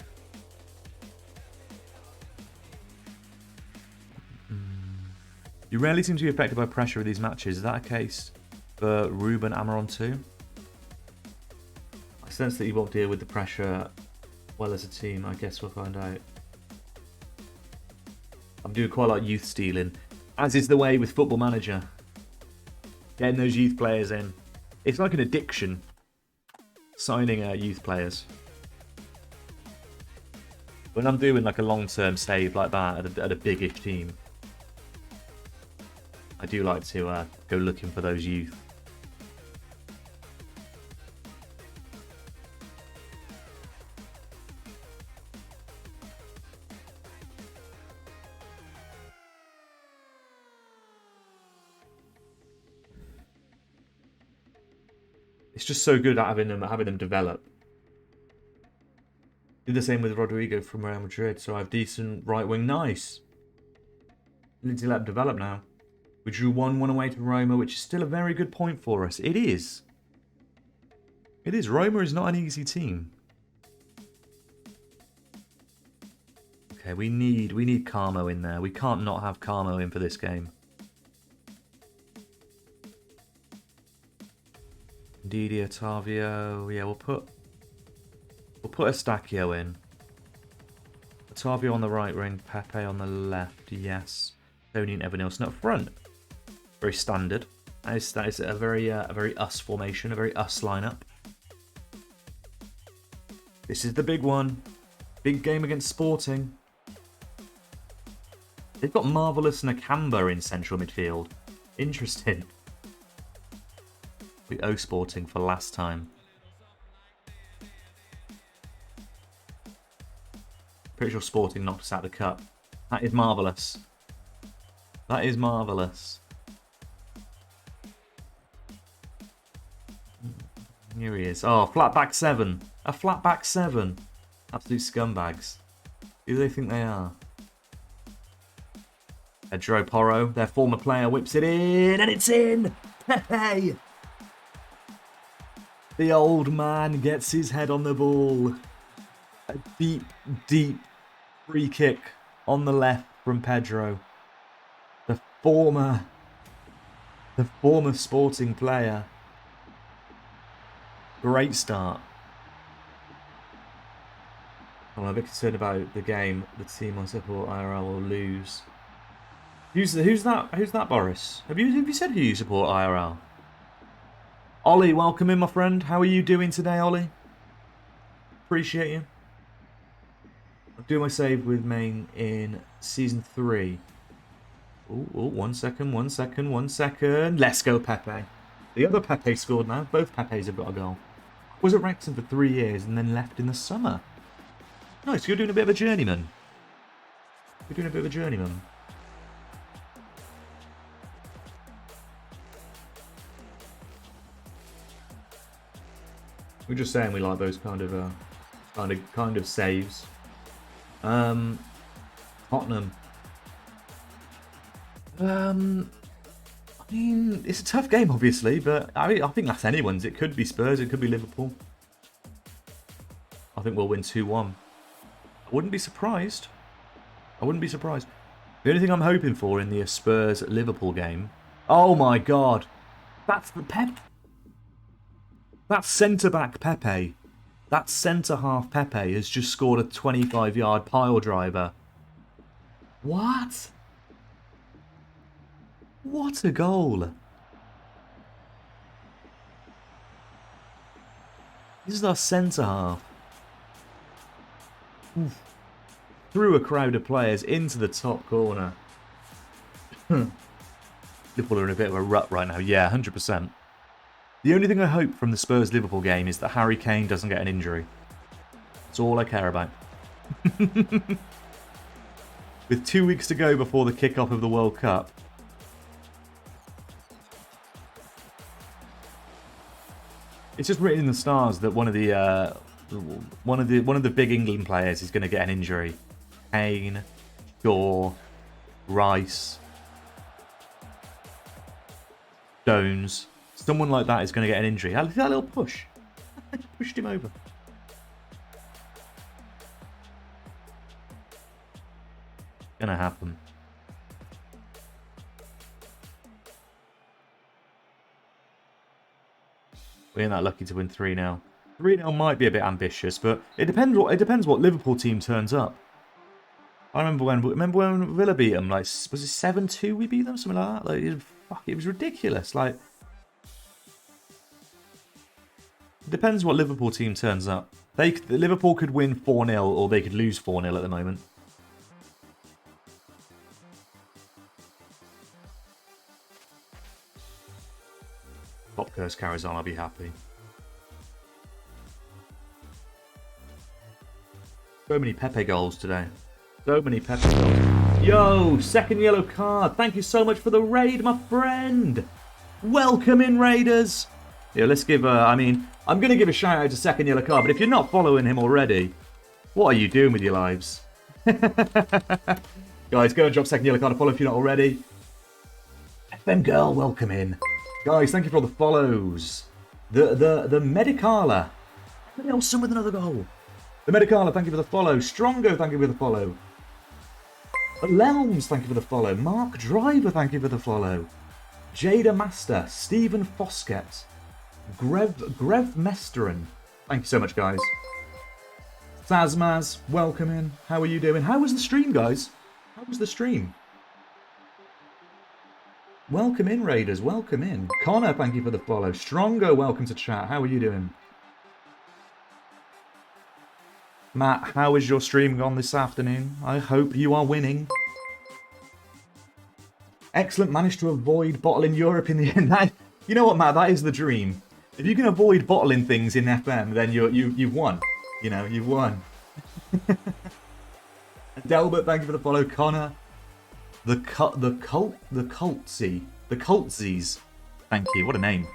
You rarely seem to be affected by pressure with these matches. Is that a case for Ruben Amaron too? I sense that you won't deal with the pressure well as a team. I guess we'll find out. I'm doing quite a lot of youth stealing, as is the way with Football Manager. Getting those youth players in. It's like an addiction, signing youth players. When I'm doing like a long-term save like that at a big-ish team, I do like to go looking for those youth. It's just so good at having them develop. Did the same with Rodrigo from Real Madrid, so I have decent right wing. Nice. Need to let them develop now. We drew 1-1 away to Roma, which is still a very good point for us. It is. It is. Roma is not an easy team. Okay, we need Carmo in there. We can't not have Carmo in for this game. Didi, Otavio. Yeah, we'll put Estacchio in. Otavio on the right wing, Pepe on the left. Yes. Tony and everyone else up front. Very standard. That is a very us formation, a very us lineup. This is the big one. Big game against Sporting. They've got Marvelous Nakamba in central midfield. Interesting. We owe Sporting for last time. Pretty sure Sporting knocked us out of the cup. That is marvellous. That is marvellous. Here he is. Oh, flat back 7. A flat back 7. Absolute scumbags. Who do they think they are? Pedro Porro, their former player, whips it in, and it's in! Hey! The old man gets his head on the ball. A deep, deep free kick on the left from Pedro. The former Sporting player. Great start. I'm a bit concerned about the game. The team I support, IRL, will lose. Who's that, Boris? Have you said who you support, IRL? Ollie, welcome in, my friend. How are you doing today, Ollie? Appreciate you. I'll do my save with main in season 3. Oh, 1 second. Let's go, Pepe. The other Pepe scored now. Both Pepes have got a goal. Was at Wrexham for 3 years and then left in the summer. Nice, you're doing a bit of a journeyman. We're just saying we like those kind of saves. Tottenham. I mean, it's a tough game, obviously, but I think that's anyone's. It could be Spurs, it could be Liverpool. I think we'll win 2-1. I wouldn't be surprised. The only thing I'm hoping for in the Spurs-Liverpool game... Oh my god! That's the Pep... That centre-back Pepe, that centre-half Pepe has just scored a 25-yard pile driver. What? What a goal. This is our centre-half. Through a crowd of players into the top corner. Liverpool are in a bit of a rut right now. Yeah, 100%. The only thing I hope from the Spurs-Liverpool game is that Harry Kane doesn't get an injury. That's all I care about. With 2 weeks to go before the kickoff of the World Cup. It's just written in the stars that one of the big England players is going to get an injury. Kane, Shaw, Rice, Stones. Someone like that is going to get an injury. Look at that little push. I just pushed him over. Gonna happen. We ain't that lucky to win 3-0. 3-0 might be a bit ambitious, but it depends what Liverpool team turns up. I remember when Villa beat them, like, was it 7-2 we beat them? Something like that? Like, it was ridiculous. Like, it depends what Liverpool team turns up. Liverpool could win 4-0 or they could lose 4-0 at the moment. Pop curse carries on, I'll be happy. So many Pepe goals today. So many Pepe goals. Yo, second yellow card. Thank you so much for the raid, my friend. Welcome in, Raiders. Yeah, let's give I'm going to give a shout out to second yellow card, but if you're not following him already, what are you doing with your lives? Guys, go and drop second yellow card to follow if you're not already. FM girl, welcome in. Guys, thank you for all the follows. The Medicala. Nelson with another goal. The Medicala, thank you for the follow. Strongo, thank you for the follow. Lelms, thank you for the follow. Mark Driver, thank you for the follow. Jada Master, Stephen Foskett, Grev Mesterin. Thank you so much, guys. Sazmaz, welcome in. How are you doing? How was the stream, guys? How was the stream? Welcome in, Raiders. Welcome in. Connor, thank you for the follow. Strongo, welcome to chat. How are you doing? Matt, how is your stream gone this afternoon? I hope you are winning. Excellent, managed to avoid bottling Europe in the end. You know what, Matt? That is the dream. If you can avoid bottling things in FM, then you've won. You know, you've won. Delbert, thank you for the follow. Connor. The Cultsies. Thank you. What a name.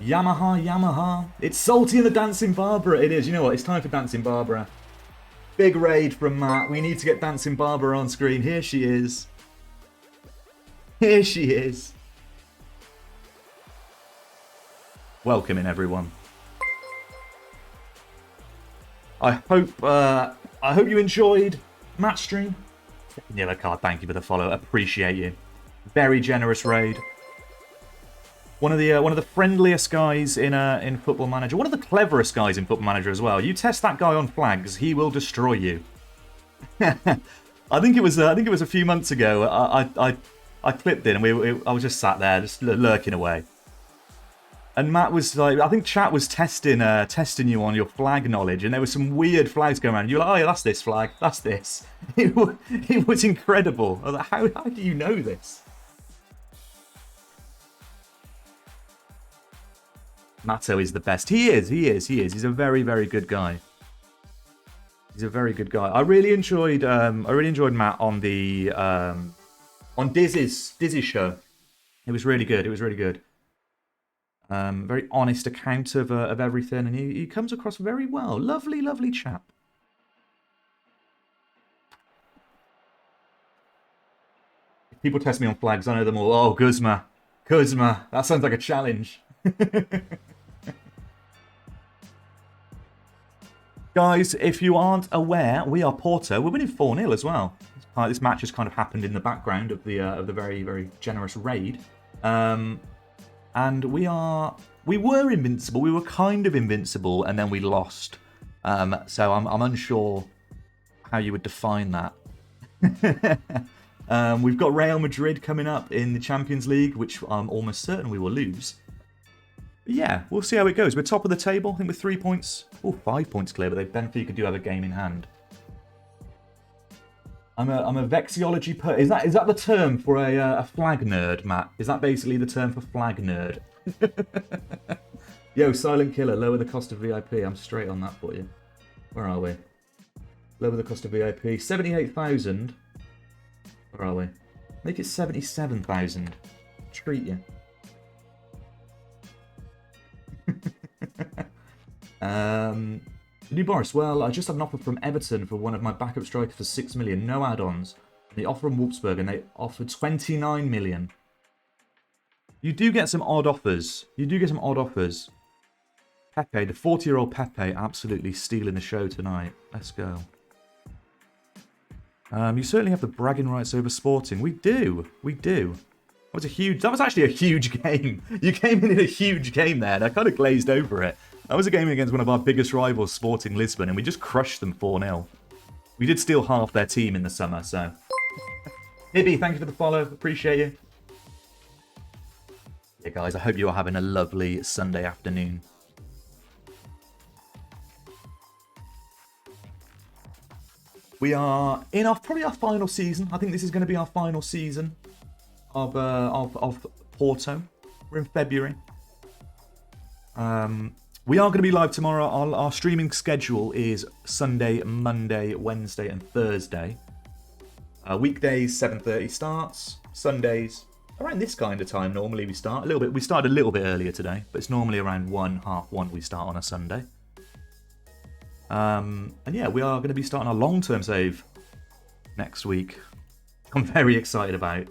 Yamaha. It's Salty and the Dancing Barbara. It is. You know what? It's time for Dancing Barbara. Big raid from Matt. We need to get Dancing Barbara on screen. Here she is. Here she is. Welcome in, everyone. I hope you enjoyed Matt's stream. Yellow card, thank you for the follow. Appreciate you. Very generous raid. One of the friendliest guys in Football Manager. One of the cleverest guys in Football Manager as well. You test that guy on flags, he will destroy you. I think it was a few months ago. I clipped it and I was just sat there, just lurking away. And Matt was like, I think chat was testing you on your flag knowledge, and there were some weird flags going around. You're like, oh yeah, that's this flag, that's this. It was incredible. I was like, how do you know this? Matto is the best. He is. He's a very, very good guy. He's a very good guy. I really enjoyed Matt on the on Diz's show. It was really good. Very honest account of everything, and he comes across very well. Lovely chap. If people test me on flags, I know them all. Oh, Guzma. That sounds like a challenge. Guys, if you aren't aware, we are Porto. We're winning 4-0 as well. This match has kind of happened in the background of the very, very generous raid. And we were invincible. We were kind of invincible, and then we lost. So I'm unsure how you would define that. We've got Real Madrid coming up in the Champions League, which I'm almost certain we will lose. But yeah, we'll see how it goes. We're top of the table, I think, with 3 points. Oh, 5 points clear, but Benfica do have a game in hand. I'm a vexillology Is that the term for a flag nerd, Matt? Is that basically the term for flag nerd? Yo, Silent Killer, lower the cost of VIP. I'm straight on that for you. Where are we? Lower the cost of VIP. 78,000. Where are we? Make it 77,000. Treat you. New Boris, well, I just had an offer from Everton for one of my backup strikers for 6 million, no add-ons. The offer from Wolfsburg, and they offered 29 million. You do get some odd offers. Pepe, the 40-year-old Pepe, absolutely stealing the show tonight. Let's go. You certainly have the bragging rights over Sporting. We do. That was actually a huge game. You came in a huge game there, and I kind of glazed over it. That was a game against one of our biggest rivals, Sporting Lisbon, and we just crushed them 4-0. We did steal half their team in the summer, so... Ibby, thank you for the follow. Appreciate you. Yeah, guys, I hope you are having a lovely Sunday afternoon. We are in probably our final season. I think this is going to be our final season of Porto. We're in February. We are going to be live tomorrow. Our streaming schedule is Sunday, Monday, Wednesday, and Thursday. Weekdays 7:30 starts. Sundays around this kind of time. Normally we start a little bit. We started a little bit earlier today, but it's normally around 1:30 we start on a Sunday. And yeah, we are going to be starting our long-term save next week. I'm very excited about.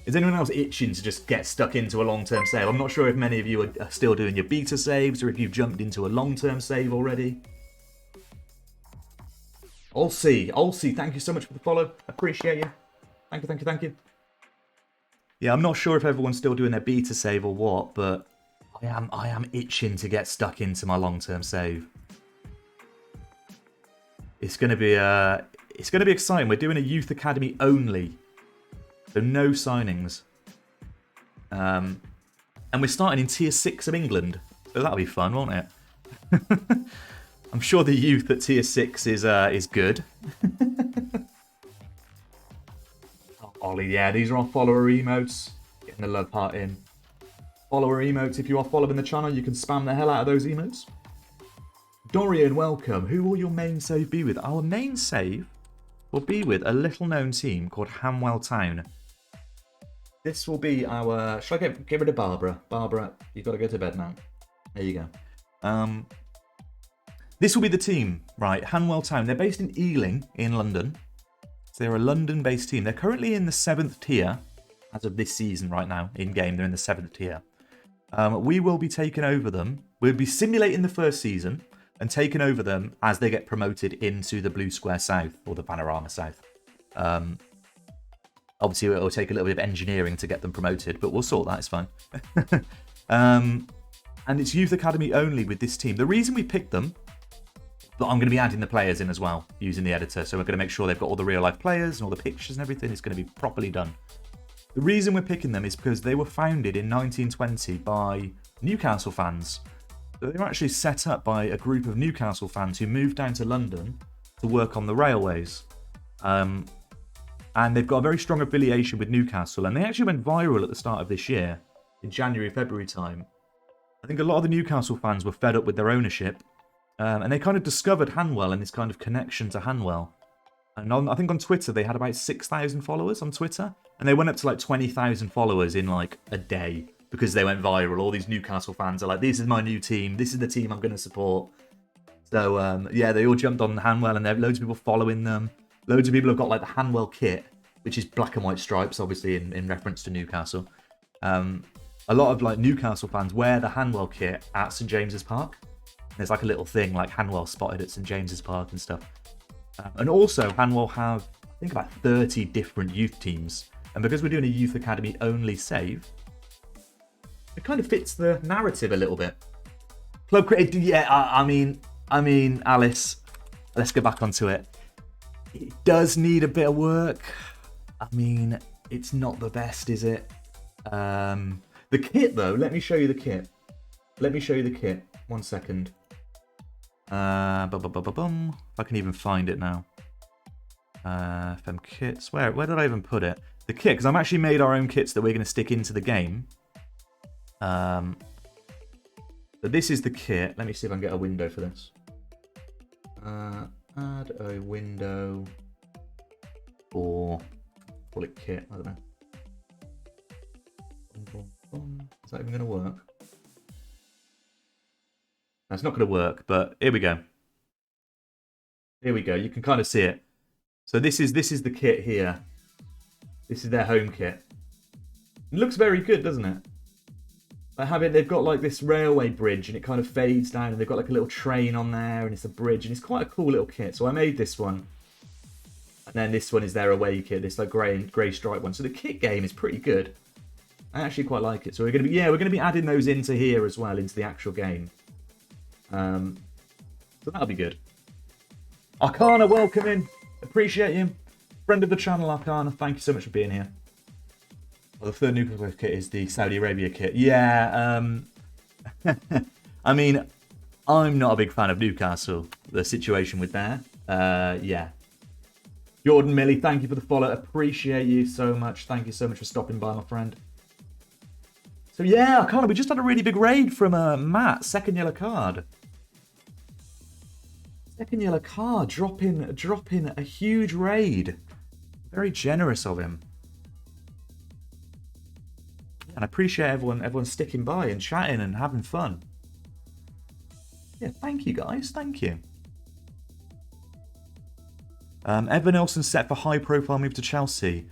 Is anyone else itching to just get stuck into a long-term save? I'm not sure if many of you are still doing your beta saves or if you've jumped into a long-term save already. I'll see. Thank you so much for the follow. Appreciate you. Thank you. Yeah, I'm not sure if everyone's still doing their beta save or what, but I am itching to get stuck into my long-term save. It's gonna be exciting. We're doing a youth academy only, so no signings. And we're starting in tier 6 of England, so that'll be fun, won't it? I'm sure the youth at tier 6 is good. Ollie, yeah, these are our follower emotes. Getting the love heart in. Follower emotes. If you are following the channel, you can spam the hell out of those emotes. Dorian, welcome. Who will your main save be with? Our main save will be with a little-known team called Hanwell Town. This will be our... Shall I get rid of Barbara? Barbara, you've got to go to bed now. There you go. This will be the team, right? Hanwell Town. They're based in Ealing, in London. So they're a London-based team. They're currently in the 7th tier, as of this season right now. In-game, they're in the 7th tier. We will be taking over them. We'll be simulating the first season and taking over them as they get promoted into the Blue Square South, or the Panorama South. Obviously, it will take a little bit of engineering to get them promoted, but we'll sort that, it's fine. And it's Youth Academy only with this team. The reason we picked them, but I'm going to be adding the players in as well, using the editor, so we're going to make sure they've got all the real-life players and all the pictures and everything. It's going to be properly done. The reason we're picking them is because they were founded in 1920 by Newcastle fans. So they were actually set up by a group of Newcastle fans who moved down to London to work on the railways. And they've got a very strong affiliation with Newcastle. And they actually went viral at the start of this year, in January, February time. I think a lot of the Newcastle fans were fed up with their ownership. And they kind of discovered Hanwell and this kind of connection to Hanwell. And I think on Twitter, they had about 6,000 followers on Twitter. And they went up to like 20,000 followers in like a day. Because they went viral. All these Newcastle fans are like, this is my new team. This is the team I'm going to support. So, yeah, they all jumped on Hanwell and there are loads of people following them. Loads of people have got like the Hanwell kit, which is black and white stripes, obviously, in reference to Newcastle. A lot of like Newcastle fans wear the Hanwell kit at St James's Park. There's like a little thing like Hanwell spotted at St James's Park and stuff. And also, Hanwell have, I think, about 30 different youth teams. And because we're doing a Youth Academy only save, it kind of fits the narrative a little bit. Club created, yeah. I mean, Alice. Let's get back onto it. It does need a bit of work. I mean, it's not the best, is it? The kit, though. Let me show you the kit. One second. If I can even find it now. FM kits. Where did I even put it? The kit, because I've actually made our own kits that we're going to stick into the game. So this is the kit. Let me see if I can get a window for this. Add a window or call it kit. I don't know. Is that even going to work? That's not going to work, but here we go. Here we go. You can kind of see it. So this is the kit here. This is their home kit. It looks very good, doesn't it? They've got like this railway bridge and it kind of fades down and they've got like a little train on there and it's a bridge and it's quite a cool little kit. So I made this one. And then this one is their away kit, this like grey stripe one. So the kit game is pretty good. I actually quite like it. So we're gonna be adding those into here as well, into the actual game. So that'll be good. Arcana, welcome in. Appreciate you. Friend of the channel, Arcana. Thank you so much for being here. Well, the third nuclear kit is the Saudi Arabia kit. Yeah, I mean, I'm not a big fan of Newcastle. The situation with there. Yeah. Jordan Millie, thank you for the follow. Appreciate you so much. Thank you so much for stopping by, my friend. So yeah, Arcana, we just had a really big raid from Matt. Second yellow card. Second yellow card, dropping a huge raid. Very generous of him. And I appreciate everyone sticking by and chatting and having fun. Yeah, thank you guys, thank you. Evan Nelson set for high profile move to Chelsea.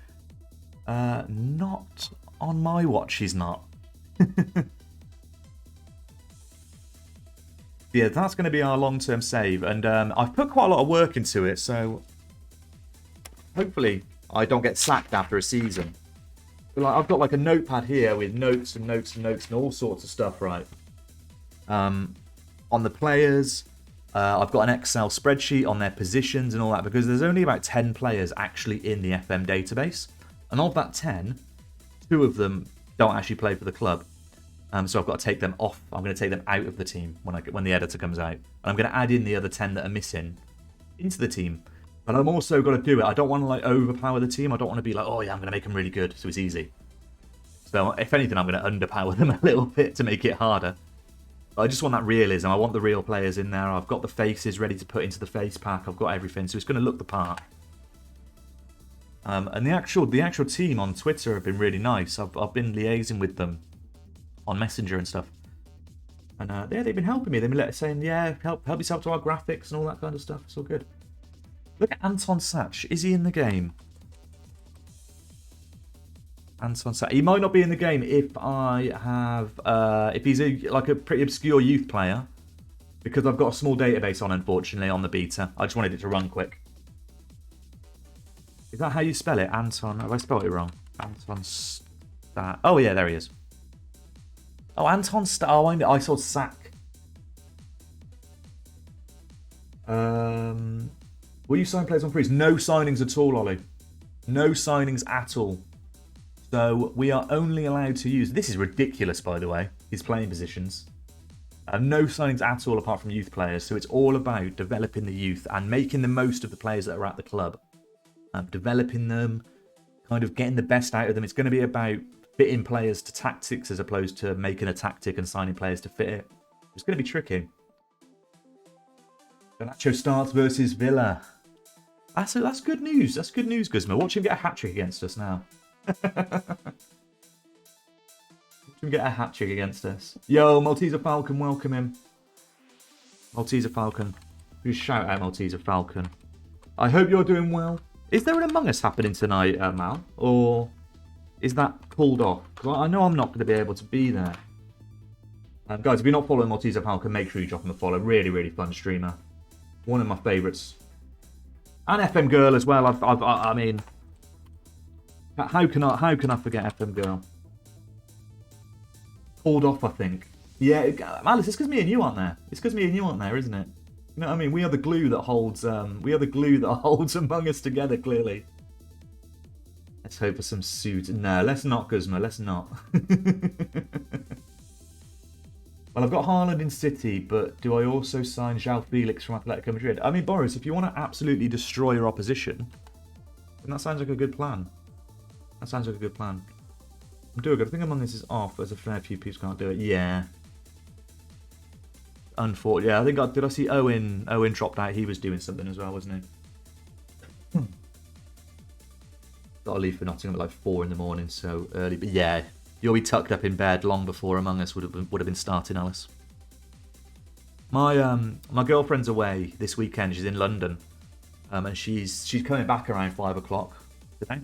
Not on my watch, he's not. Yeah, that's going to be our long-term save, and I've put quite a lot of work into it, so hopefully I don't get sacked after a season. Like, I've got like a notepad here with notes and notes and notes and all sorts of stuff, right? On the players, I've got an Excel spreadsheet on their positions and all that, because there's only about 10 players actually in the FM database, and of that 10, 2 of them don't actually play for the club. So I've got to take them off. I'm going to take them out of the team when the editor comes out. And I'm going to add in the other 10 that are missing into the team. But I'm also got to do it. I don't want to like overpower the team. I don't want to be like, oh yeah, I'm going to make them really good, so it's easy. So if anything, I'm going to underpower them a little bit to make it harder. But I just want that realism. I want the real players in there. I've got the faces ready to put into the face pack. I've got everything, so it's going to look the part. And the actual team on Twitter have been really nice. I've been liaising with them on Messenger and stuff, and yeah, they've been helping me. They've been saying, yeah, help yourself to our graphics and all that kind of stuff. It's all good. Look at Anton Satch. Is he in the game? Anton Satch. He might not be in the game if I have if he's like a pretty obscure youth player, because I've got a small database on, unfortunately, on the beta. I just wanted it to run quick. Is that how you spell it? Anton. Have I spelled it wrong? Anton Stat. Oh yeah, there he is. Oh, Anton Stat. Oh, I saw Sack. Will you sign players on freeze? No signings at all, Ollie. No signings at all. So we are only allowed to use... This is ridiculous, by the way, his playing positions. No signings at all apart from youth players. So it's all about developing the youth and making the most of the players that are at the club. Developing them, kind of getting the best out of them. It's going to be about fitting players to tactics as opposed to making a tactic and signing players to fit it. It's going to be tricky. Garnacho starts versus Villa. That's good news. That's good news, Guzma. Watch him get a hat-trick against us now. Watch him get a hat-trick against us. Yo, Malteser Falcon, welcome him. Malteser Falcon. Please shout out Malteser Falcon. I hope you're doing well. Is there an Among Us happening tonight, Mal? Or is that pulled off? Because I know I'm not going to be able to be there. Guys, if you're not following Malteser Falcon, make sure you drop him a follow. Really, really fun streamer. One of my favourites. And FM Girl as well. I mean, how can I forget FM Girl? Pulled off, I think. Yeah, Alice, it's because me and you aren't there. It's because me and you aren't there, isn't it? You know what I mean? We are the glue that holds. We are the glue that holds Among Us together. Clearly. Let's hope for some suit. No, let's not, Guzma. Let's not. Well, I've got Haaland in City, but do I also sign João Felix from Atletico Madrid? I mean, Boris, if you want to absolutely destroy your opposition, then that sounds like a good plan. That sounds like a good plan. I'm doing good. I think Among Us is off, as a fair few people can't do it. Yeah. Unfortunately, yeah, I think did I see Owen dropped out? He was doing something as well, wasn't he? Got to leave for Nottingham at like 4 in the morning, so early. But yeah, you'll be tucked up in bed long before Among Us would have been starting, Alice. My girlfriend's away this weekend. She's in London, And she's coming back around 5 o'clock today.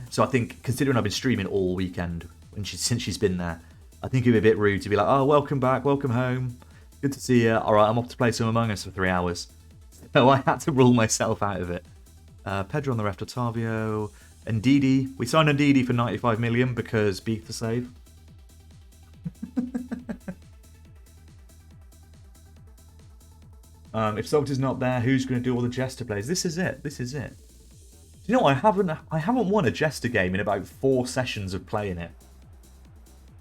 So I think, considering I've been streaming all weekend since she's been there, I think it'd be a bit rude to be like, oh, welcome back, welcome home. Good to see you. All right, I'm off to play some Among Us for 3 hours. So I had to rule myself out of it. Pedro on the left, Otavio. Ndidi. We signed Ndidi for 95 million because beta save. If Salty's not there, who's going to do all the Jester plays? This is it. This is it. You know, I haven't won a Jester game in about 4 sessions of playing it.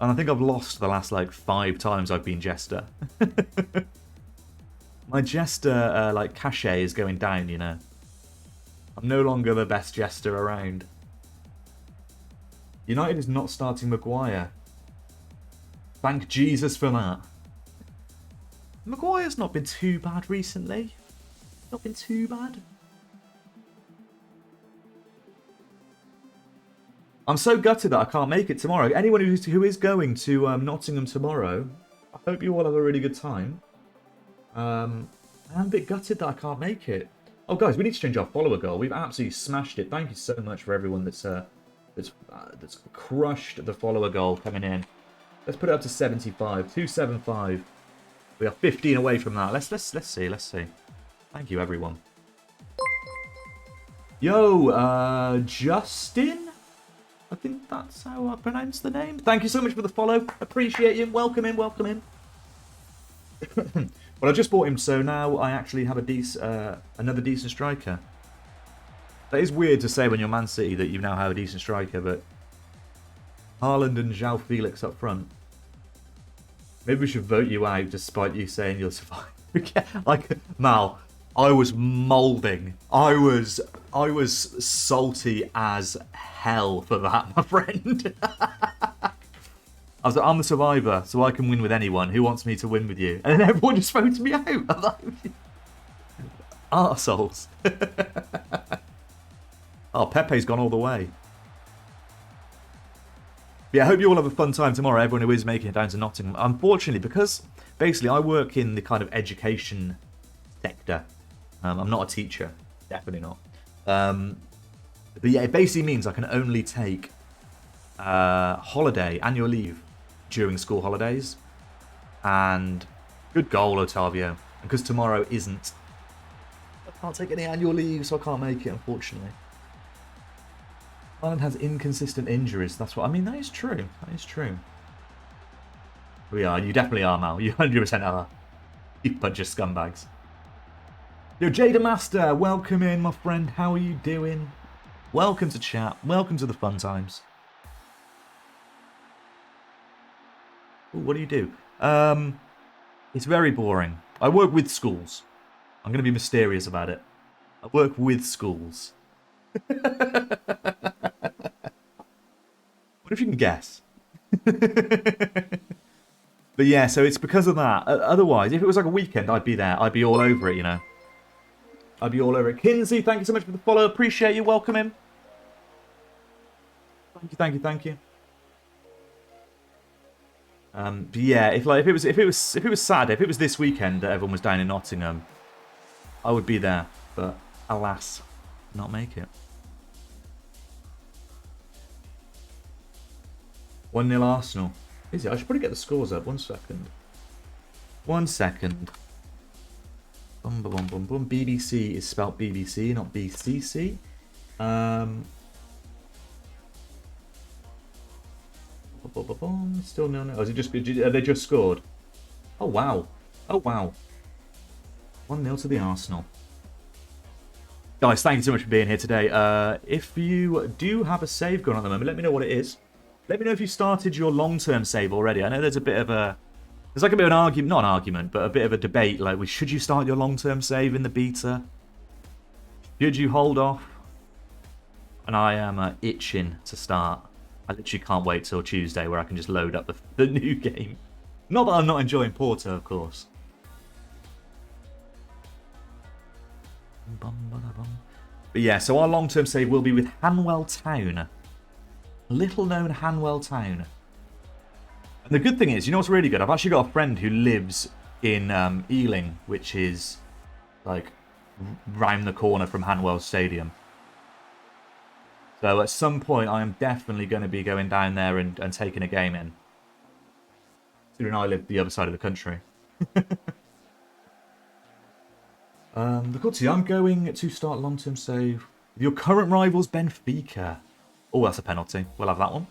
And I think I've lost the last, like, 5 times I've been Jester. My Jester, like, cachet is going down, you know. I'm no longer the best Jester around. United is not starting Maguire. Thank Jesus for that. Maguire's not been too bad recently. Not been too bad. I'm so gutted that I can't make it tomorrow. Anyone who is going to Nottingham tomorrow, I hope you all have a really good time. I'm a bit gutted that I can't make it. Oh, guys, we need to change our follower goal. We've absolutely smashed it. Thank you so much for everyone that's crushed the follower goal coming in. Let's put it up to 75. 275. We are 15 away from that. Let's see. Thank you, everyone. Yo, Justin? I think that's how I pronounce the name. Thank you so much for the follow. Appreciate you. Welcome in, welcome in. Well, I just bought him, so now I actually have another decent striker. That is weird to say when you're Man City that you now have a decent striker, but Haaland and João Felix up front. Maybe we should vote you out despite you saying you'll survive. Like, Mal, I was moulding. I was salty as hell for that, my friend. I was like, I'm the survivor, so I can win with anyone. Who wants me to win with you? And then everyone just voted me out. I'm like, arseholes. Oh, Pepe's gone all the way. Yeah, I hope you all have a fun time tomorrow, everyone who is making it down to Nottingham. Unfortunately, because basically I work in the kind of education sector. I'm not a teacher. Definitely not. But yeah, it basically means I can only take annual leave during school holidays. And good goal, Otavio. Because tomorrow isn't. I can't take any annual leave, so I can't make it, unfortunately. Ireland has inconsistent injuries. That's what I mean. That is true. That is true. We are. You definitely are, Mal. You 100% are. You bunch of scumbags. Yo, Jada Master, welcome in, my friend. How are you doing? Welcome to chat. Welcome to the fun times. Ooh, what do you do? It's very boring. I work with schools. I'm going to be mysterious about it. I work with schools. What if you can guess? But yeah, so it's because of that. Otherwise, if it was like a weekend, I'd be there. I'd be all over it, you know. I'd be all over it. Kinsey, thank you so much for the follow. Appreciate you. Welcome in. Thank you. But yeah, if it was sad, if it was this weekend that everyone was down in Nottingham, I would be there. But alas, not make it. 1-0 Arsenal. Is it? I should probably get the scores up. 1 second. 1 second. Bum, bum, bum, bum. BBC is spelt BBC, not BCC. Still no. Oh, is it just? Have they just scored? Oh wow! Oh wow! 1-0 to the Arsenal. Guys, thank you so much for being here today. If you do have a save going on at the moment, let me know what it is. Let me know if you started your long-term save already. I know there's a bit of a... There's like a bit of an argument, not an argument, but a bit of a debate. Like, should you start your long-term save in the beta? Should you hold off? And I am itching to start. I literally can't wait till Tuesday where I can just load up the new game. Not that I'm not enjoying Porto, of course. But yeah, so our long-term save will be with Hanwell Town. Little known Hanwell Town. And the good thing is, you know what's really good? I've actually got a friend who lives in Ealing, which is like round the corner from Hanwell Stadium. So at some point, I am definitely going to be going down there and taking a game in. Considering I live the other side of the country. Let's see, I'm going to start long-term save. Your current rivals, Benfica. Oh, that's a penalty. We'll have that one.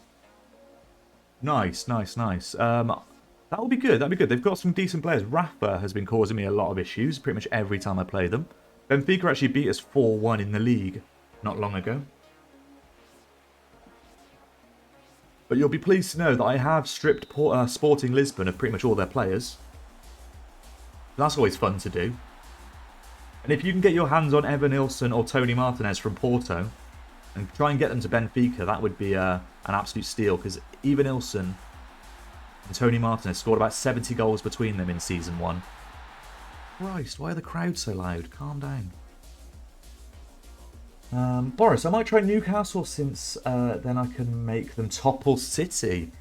Nice. That will be good. That'll be good. They've got some decent players. Rafa has been causing me a lot of issues pretty much every time I play them. Benfica actually beat us 4-1 in the league not long ago. But you'll be pleased to know that I have stripped Sporting Lisbon of pretty much all their players. That's always fun to do. And if you can get your hands on Evan Nilsson or Tony Martinez from Porto and try and get them to Benfica, that would be an absolute steal, because Evan Nilsson and Tony Martinez scored about 70 goals between them in Season 1. Christ, why are the crowds so loud? Calm down. Boris, I might try Newcastle, since then I can make them topple City.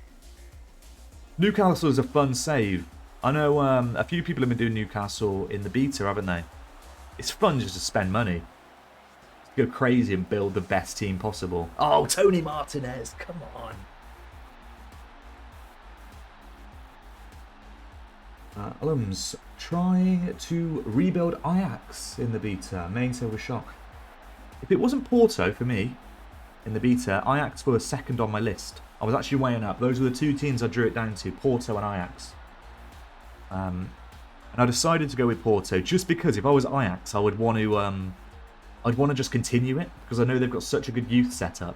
Newcastle is a fun save. I know a few people have been doing Newcastle in the beta, haven't they? It's fun just to spend money. Go crazy and build the best team possible. Oh, Tony Martinez, come on. Alums, trying to rebuild Ajax in the beta. Main silver shock. If it wasn't Porto for me in the beta, Ajax were second on my list. I was actually weighing up. Those were the two teams I drew it down to, Porto and Ajax. And I decided to go with Porto just because if I was Ajax, I would want to, I'd want to just continue it, because I know they've got such a good youth setup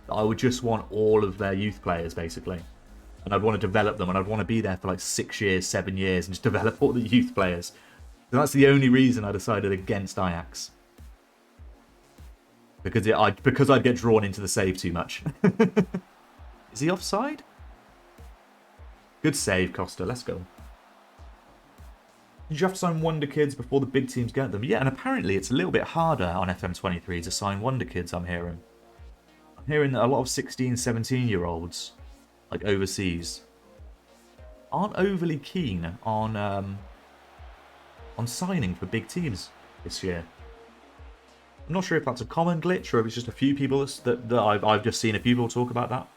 that I would just want all of their youth players basically, and I'd want to develop them, and I'd want to be there for like 6 years, 7 years, and just develop all the youth players. So that's the only reason I decided against Ajax, because I'd get drawn into the save too much. Is he offside? Good save, Costa. Let's go. Did you have to sign Wonder Kids before the big teams get them? Yeah, and apparently it's a little bit harder on FM23 to sign Wonder Kids, I'm hearing. I'm hearing that a lot of 16, 17-year-olds, like overseas, aren't overly keen on signing for big teams this year. I'm not sure if that's a common glitch or if it's just a few people that I've just seen a few people talk about that.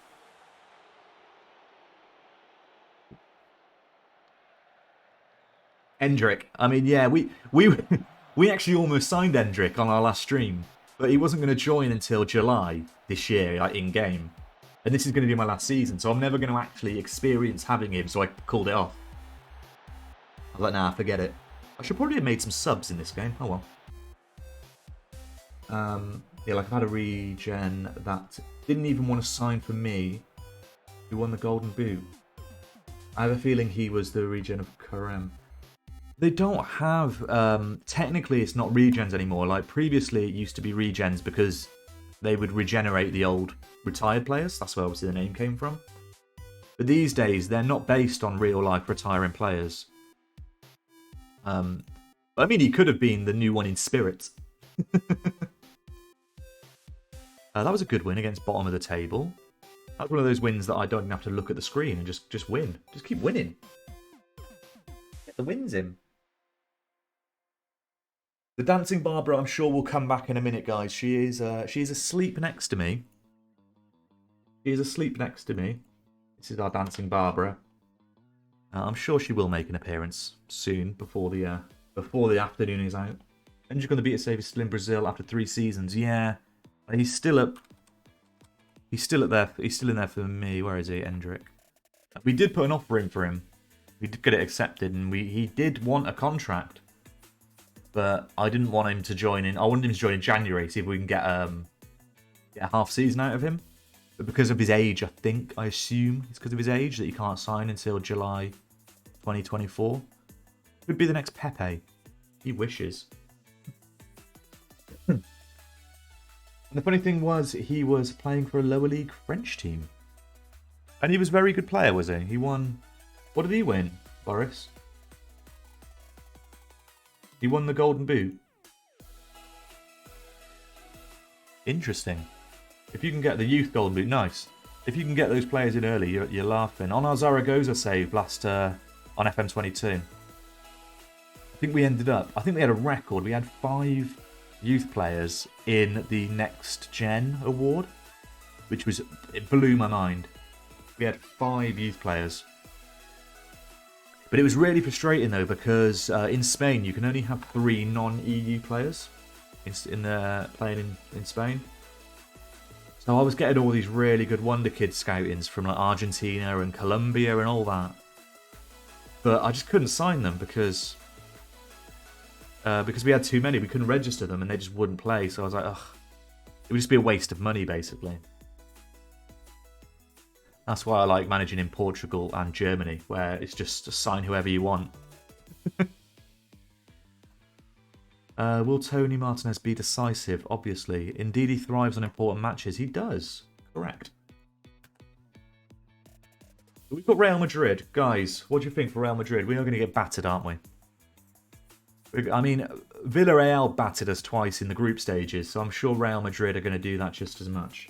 Endrick. I mean, yeah, we actually almost signed Endrick on our last stream, but he wasn't going to join until July this year, like in-game. And this is going to be my last season, so I'm never going to actually experience having him, so I called it off. I was like, nah, forget it. I should probably have made some subs in this game. Oh well. Yeah, like I've had a regen that didn't even want to sign for me, who won the Golden Boot. I have a feeling he was the regen of Karem. They don't have, technically it's not regens anymore. Like previously it used to be regens because they would regenerate the old retired players. That's where obviously the name came from. But these days they're not based on real life retiring players. I mean, he could have been the new one in spirit. That was a good win against bottom of the table. That's one of those wins that I don't even have to look at the screen and just win. Just keep winning. Get the wins in. The dancing Barbara, I'm sure, will come back in a minute, guys. She is asleep next to me. She is asleep next to me. This is our dancing Barbara. I'm sure she will make an appearance soon, before the afternoon is out. And you're going to beat a save still in Brazil after 3 seasons. Yeah, he's still up. He's still in there for me. Where is he, Endrick? We did put an offer in for him. We did get it accepted, and he did want a contract. But I didn't want him to join in. I wanted him to join in January, see if we can get a half season out of him. But because of his age, I assume it's because of his age that he can't sign until July 2024. Could be the next Pepe. He wishes. And the funny thing was, he was playing for a lower league French team. And he was a very good player, was he? He won... What did he win, Boris? He won the Golden Boot. Interesting. If you can get the youth Golden Boot, nice. If you can get those players in early, you're laughing. On our Zaragoza save last on FM22. I think we ended up, I think we had a record. We had 5 youth players in the Next Gen award, which was, it blew my mind. We had 5 youth players. But it was really frustrating though, because in Spain you can only have 3 non-EU players playing in Spain. So I was getting all these really good Wonder Kids scoutings from like Argentina and Colombia and all that. But I just couldn't sign them because we had too many. We couldn't register them and they just wouldn't play. So I was like, ugh, it would just be a waste of money basically. That's why I like managing in Portugal and Germany, where it's just sign whoever you want. Will Tony Martinez be decisive? Obviously. Indeed, he thrives on important matches. He does. Correct. We've got Real Madrid. Guys, what do you think for Real Madrid? We are going to get battered, aren't we? I mean, Villarreal battered us twice in the group stages, so I'm sure Real Madrid are going to do that just as much.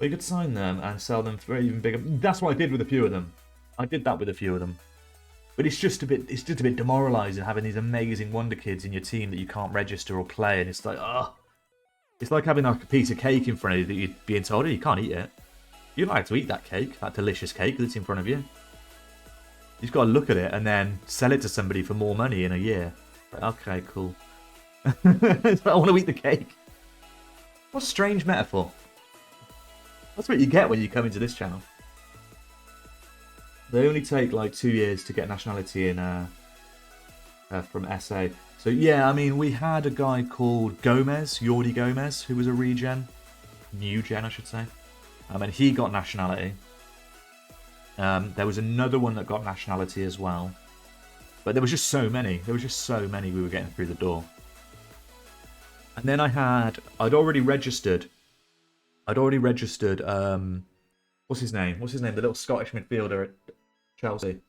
We could sign them and sell them for even bigger. That's what I did with a few of them. I did that with a few of them. But it's just a bit demoralising having these amazing Wonder Kids in your team that you can't register or play, and it's like, oh, it's like having like a piece of cake in front of you that you're being told, oh, you can't eat it. You're not allowed to eat that cake, that delicious cake that's in front of you. You've got to look at it and then sell it to somebody for more money in a year. Like, okay, cool. I want to eat the cake. What a strange metaphor. That's what you get when you come into this channel. They only take like 2 years to get nationality in from SA. So yeah, I mean, we had a guy called Gomez, Jordi Gomez, who was a regen. New gen, I should say. And he got nationality. There was another one that got nationality as well. But there was just so many. There was just so many we were getting through the door. And then I'd already registered, what's his name? The little Scottish midfielder at Chelsea.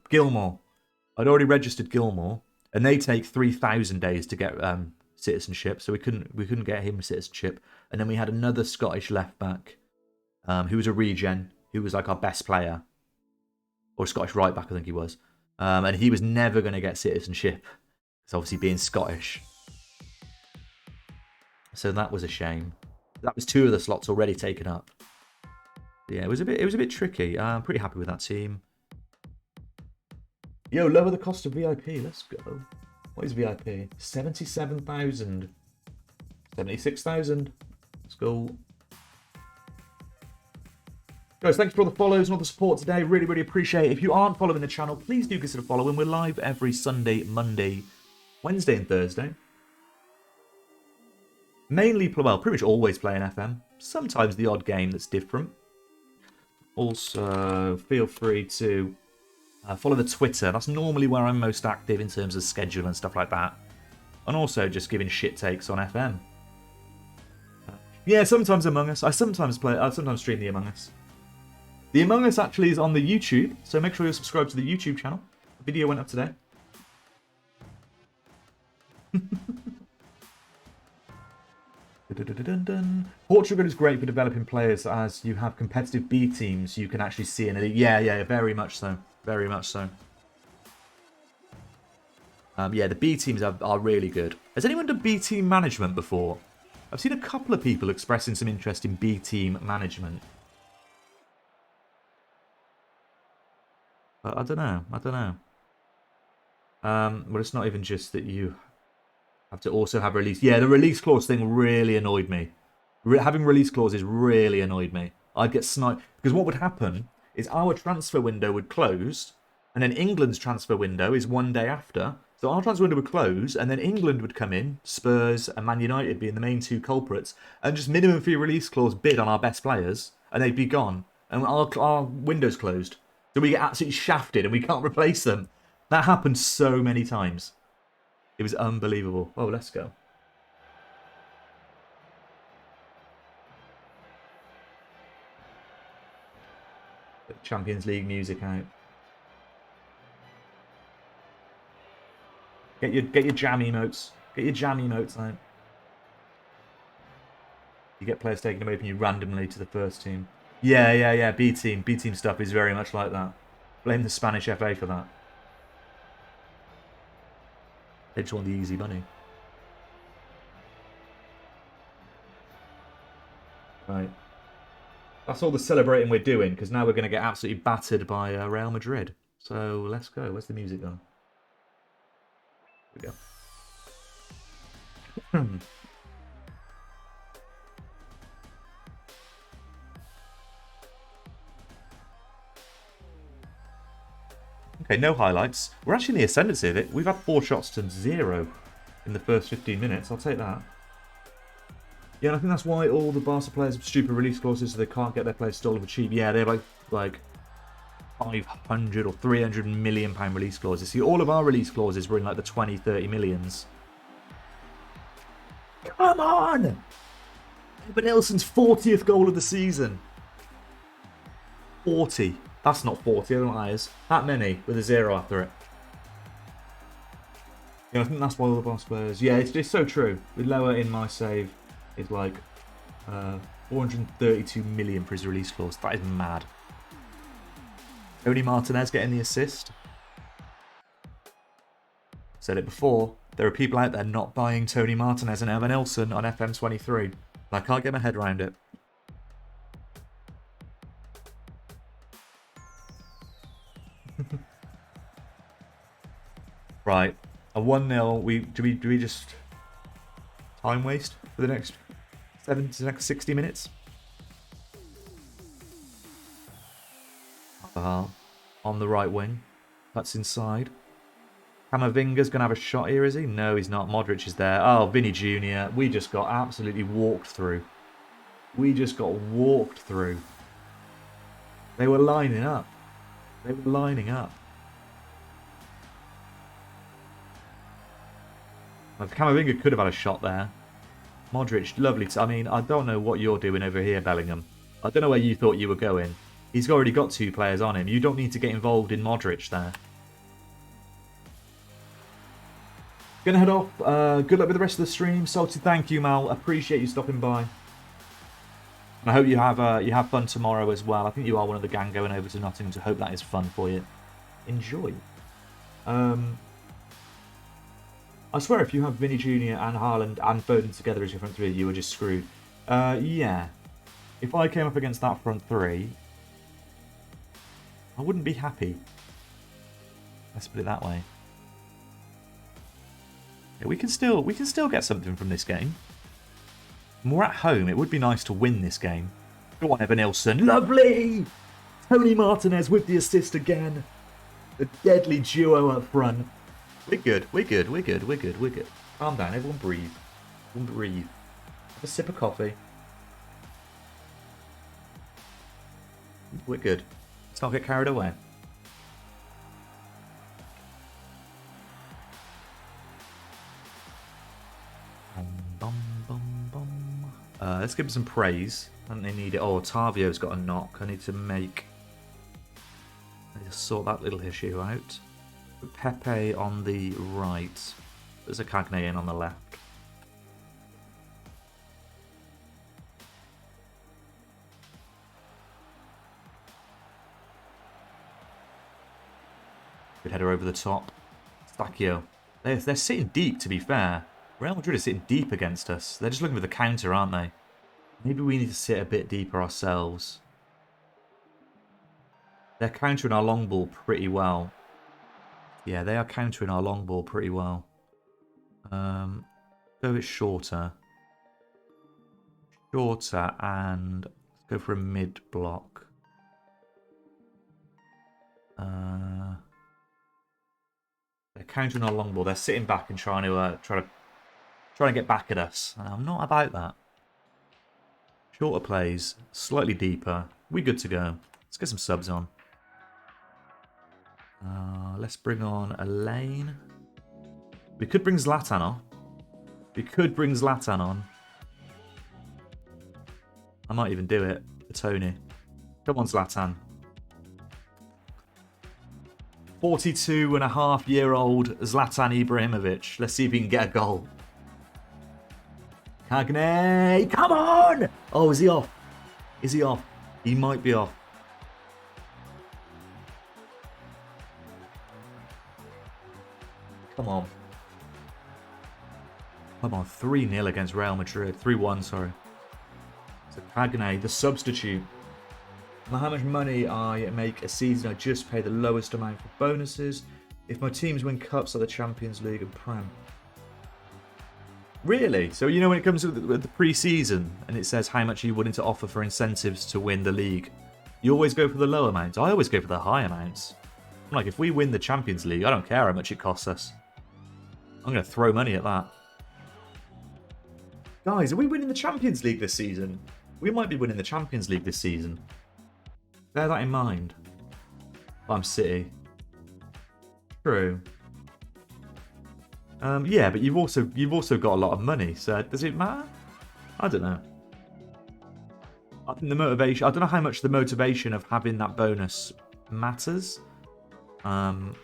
Gilmore. I'd already registered Gilmore, and they take 3,000 days to get citizenship, so we couldn't get him citizenship. And then we had another Scottish left back, who was a regen, who was like our best player, or Scottish right back, I think he was. And he was never going to get citizenship, because obviously being Scottish. So that was a shame. That was 2 of the slots already taken up. Yeah, it was a bit tricky. I'm pretty happy with that team. Yo, lower the cost of VIP. Let's go. What is VIP? 77,000. 76,000. Let's go. Guys, thanks for all the follows and all the support today. Really, really appreciate it. If you aren't following the channel, please do consider following. We're live every Sunday, Monday, Wednesday and Thursday. Mainly, well, pretty much always playing FM. Sometimes the odd game that's different. Also, feel free to follow the Twitter. That's normally where I'm most active in terms of schedule and stuff like that. And also just giving shit takes on FM. Yeah, sometimes Among Us. I sometimes stream the Among Us. The Among Us actually is on the YouTube, so make sure you're subscribed to the YouTube channel. The video went up today. Portugal is great for developing players, as you have competitive B teams you can actually see in it. Yeah, very much so. Very much so. Yeah, the B teams are really good. Has anyone done B team management before? I've seen a couple of people expressing some interest in B team management. But I don't know. Well, it's not even just that you have to also have release. Yeah, the release clause thing really annoyed me. Having release clauses really annoyed me. I'd get sniped. Because what would happen is our transfer window would close, and then England's transfer window is 1 day after. So our transfer window would close, and then England would come in, Spurs and Man United being the main 2 culprits, and just minimum fee release clause bid on our best players, and they'd be gone. And our window's closed. So we get absolutely shafted, and we can't replace them. That happened so many times. It was unbelievable. Oh, let's go. Get the Champions League music out. Get your jam emotes. Get your jam emotes out. You get players taken away from you randomly to the first team. Yeah. B team stuff is very much like that. Blame the Spanish FA for that. They just want the easy money. Right. That's all the celebrating we're doing, because now we're going to get absolutely battered by Real Madrid. So let's go. Where's the music gone? Here we go. Okay, no highlights. We're actually in the ascendancy. We've had 4 shots to 0 in the first 15 minutes. I'll take that. Yeah, and I think that's why all the Barca players have stupid release clauses, so they can't get their players stolen for cheap. Yeah, they have like 500 or 300 million pound release clauses. See, all of our release clauses were in like the 20, 30 millions. Come on! But Nelson's 40th goal of the season. 40. That's not 40, I don't know what that is. That many with a 0 after it. Yeah, I think that's why all the Barca players... Yeah, it's so true. With lower in my save... is like 432 million for his release clause. That is mad. Tony Martinez getting the assist. Said it before. There are people out there not buying Tony Martinez and Evan Nilsson on FM23. And I can't get my head around it. Right. A 1-0. Do we just time waste for the next 60 minutes? On the right wing. That's inside. Camavinga's going to have a shot here, is he? No, he's not. Modric is there. Oh, Vinny Jr. We just got absolutely walked through. We just got walked through. They were lining up. They were lining up. Camavinga could have had a shot there. Modric, lovely. I mean, I don't know what you're doing over here, Bellingham. I don't know where you thought you were going. He's already got 2 players on him. You don't need to get involved in Modric there. Gonna head off. Good luck with the rest of the stream. Salty, thank you, Mal. Appreciate you stopping by. I hope you have fun tomorrow as well. I think you are one of the gang going over to Nottingham, so hope that is fun for you. Enjoy. I swear, if you have Vinny Jr. and Haaland and Foden together as your front 3, you were just screwed. Yeah. If I came up against that front 3, I wouldn't be happy. Let's put it that way. Yeah, we can still get something from this game. When we're at home, it would be nice to win this game. Go on, Evan Nilsson. Lovely! Tony Martinez with the assist again. The deadly duo up front. We're good. We're good. We're good. We're good. We're good. Calm down. Everyone breathe. Everyone breathe. Have a sip of coffee. We're good. Let's not get carried away. Let's give him some praise. I think they need it. Oh, Tavio's got a knock. I need to sort that little issue out. Pepe on the right. There's a Cagney in on the left. Good header over the top. Stacchio. They're sitting deep, to be fair. Real Madrid is sitting deep against us. They're just looking for the counter, aren't they? Maybe we need to sit a bit deeper ourselves. They're countering our long ball pretty well. Yeah, they are countering our long ball pretty well. Go a bit shorter. Shorter, and let's go for a mid block. They're countering our long ball. They're sitting back and trying to get back at us. I'm not about that. Shorter plays, slightly deeper. We good to go. Let's get some subs on. Let's bring on a lane. We could bring Zlatan on. I might even do it for Tony. Come on, Zlatan. 42-and-a-half-year-old Zlatan Ibrahimovic. Let's see if he can get a goal. Cagney, come on! Oh, is he off? Is he off? He might be off. Come on. Come on, 3-0 against Real Madrid. 3-1, sorry. So Cagney, the substitute. Now, how much money I make a season, I just pay the lowest amount for bonuses. If my teams win cups like the Champions League and Prem. Really? So, you know, when it comes to the pre-season and it says how much you're willing to offer for incentives to win the league, you always go for the low amounts. I always go for the high amounts. I'm like, if we win the Champions League, I don't care how much it costs us. I'm going to throw money at that. Guys, are we winning the Champions League this season? We might be winning the Champions League this season. Bear that in mind. I'm City. True. Yeah, but you've also got a lot of money, so does it matter? I don't know. I think the motivation, I don't know how much the motivation of having that bonus matters. Not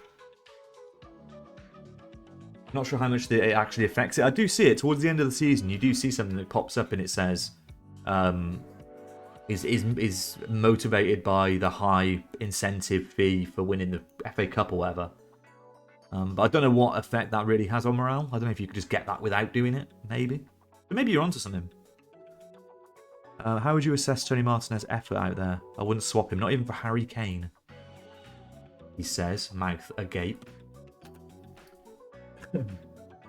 sure how much it actually affects it. I do see it towards the end of the season. You do see something that pops up and it says is motivated by the high incentive fee for winning the FA Cup or whatever. But I don't know what effect that really has on morale. I don't know if you could just get that without doing it, maybe. But maybe you're onto something. How would you assess Tony Martinez's effort out there? I wouldn't swap him, not even for Harry Kane. He says, mouth agape.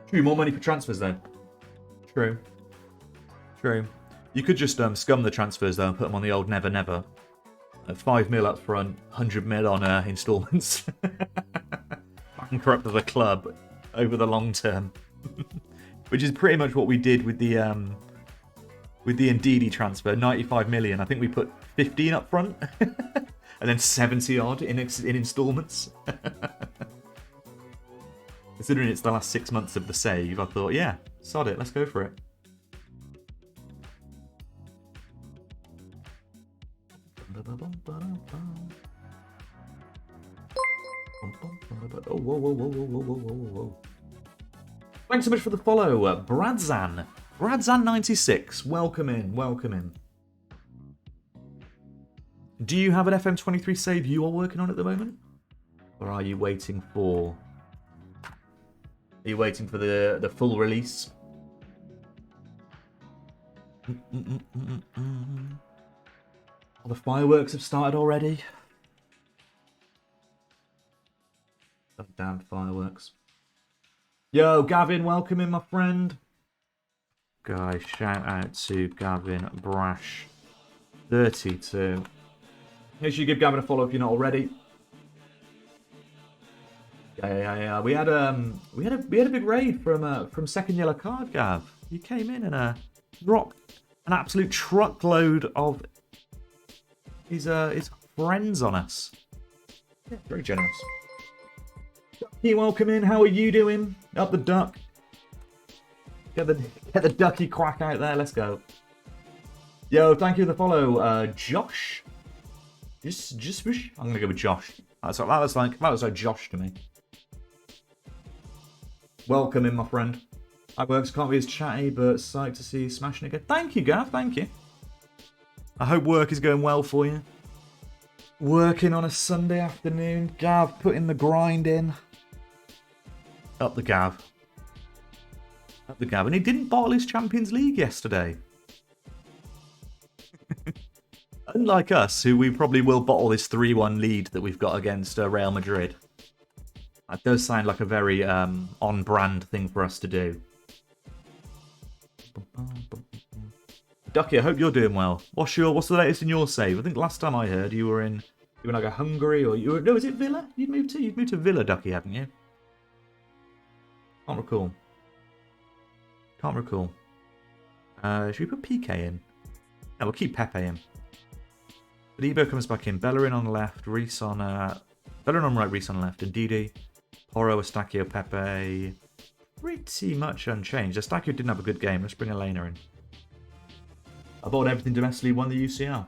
True, more money for transfers though. True. True. You could just scum the transfers though and put them on the old never never. 5 mil up front, 100 mil on instalments. Bankrupt the club over the long term. Which is pretty much what we did with the Ndidi transfer, 95 million. I think we put 15 up front and then 70 odd in instalments. Considering it's the last 6 months of the save, I thought, yeah, sod it, let's go for it. Oh, whoa. Thanks so much for the follow, Bradzan. Bradzan96, welcome in. Do you have an FM23 save you are working on at the moment? Or are you waiting for... Are you waiting for the full release? Oh, the fireworks have started already. Oh, damn fireworks. Yo, Gavin, welcome in, my friend. Guys, shout out to Gavin Brash 32. Make sure you give Gavin a follow if you're not already. Yeah. We had a big raid from second yellow card, Gav. You came in and dropped an absolute truckload of his friends on us. Yeah, very generous. Ducky, welcome in. How are you doing? Up the duck. Get the ducky quack out there. Let's go. Yo, thank you for the follow, Josh. Just I'm gonna go with Josh. That was like Josh to me. Welcome in, my friend. That works. Can't be as chatty, but psyched to see you smashing again. Thank you, Gav. Thank you. I hope work is going well for you. Working on a Sunday afternoon. Gav putting the grind in. Up the Gav. Up the Gav. And he didn't bottle his Champions League yesterday. Unlike us, who we probably will bottle this 3-1 lead that we've got against Real Madrid. That does sound like a very on-brand thing for us to do. Ducky, I hope you're doing well. What's the latest in your save? I think last time I heard you were in like a Hungary or you were, no, is it Villa? You've moved to Villa, Ducky, haven't you? Can't recall. Should we put PK in? No, we'll keep Pepe in. Debo comes back in. Bellerin on the left. Reese on Bellerin on right. Reese on left. And Didi, Porro, Estacio, Pepe. Pretty much unchanged. Estacio didn't have a good game. Let's bring Elena in. I bought everything domestically. Won the UCL.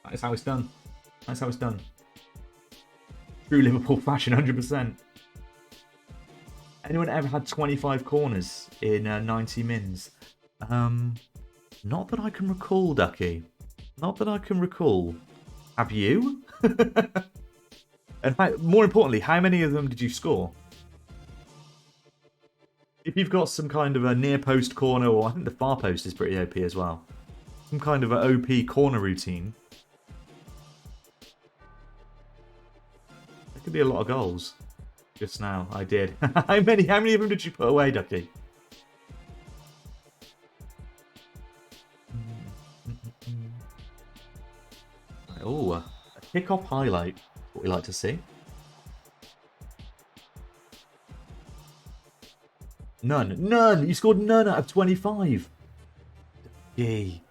That is how it's done. That's how it's done. True Liverpool fashion, 100%. Anyone ever had 25 corners in 90 mins? Not that I can recall, Ducky. Not that I can recall. Have you? And more importantly, how many of them did you score? If you've got some kind of a near post corner, or I think the far post is pretty OP as well. Some kind of an OP corner routine. There could be a lot of goals. Just now, I did. How many of them did you put away, Ducky? Oh, a kick-off highlight. What we like to see. None. None! You scored none out of 25. Ducky.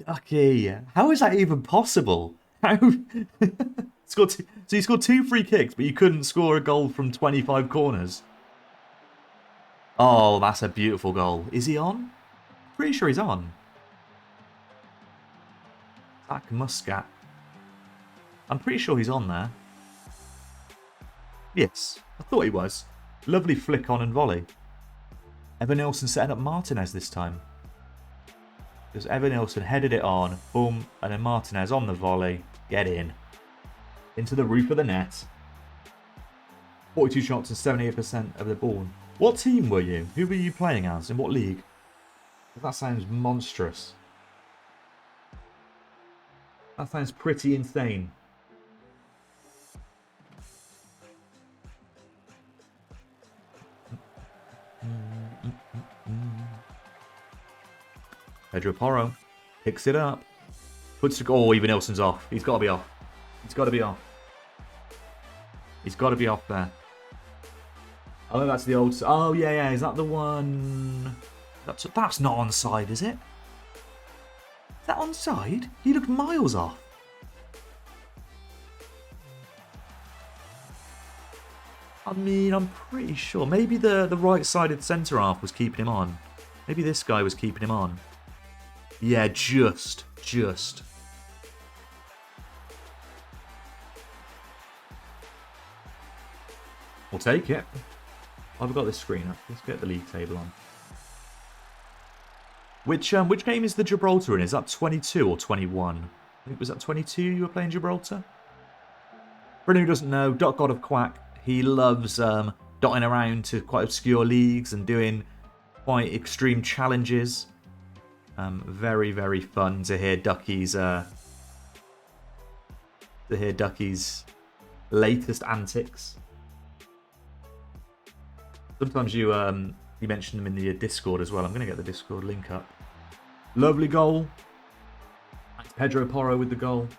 Ducky. How is that even possible? How... So you scored 2 free kicks, but you couldn't score a goal from 25 corners. Oh, that's a beautiful goal. Is he on? Pretty sure he's on. Zach Muscat. I'm pretty sure he's on there. Yes, I thought he was. Lovely flick on and volley. Evan Nilsson setting up Martinez this time. Because Evan Nilsson headed it on, boom, and then Martinez on the volley. Get in. Into the roof of the net. 42 shots and 78% of the ball. What team were you? Who were you playing as? In what league? That sounds monstrous. That sounds pretty insane. Pedro Porro picks it up. Puts the goal. Even Nilsson's off. He's got to be off. He's got to be off. He's got to be off there. I think that's the old... Oh, yeah, yeah. Is that the one... That's not onside, is it? Is that onside? He looked miles off. I mean, I'm pretty sure. Maybe the right-sided centre-half was keeping him on. Maybe this guy was keeping him on. Yeah, just. We'll take it. I've got this screen up. Let's get the league table on. Which game is the Gibraltar in? Is that 22 or 21? I think was that 22 you were playing Gibraltar? For anyone who doesn't know, Dot God of Quack, he loves dotting around to quite obscure leagues and doing quite extreme challenges. Very, very fun to hear Ducky's latest antics. Sometimes you mention them in the Discord as well. I'm going to get the Discord link up. Lovely goal. That's Pedro Porro with the goal.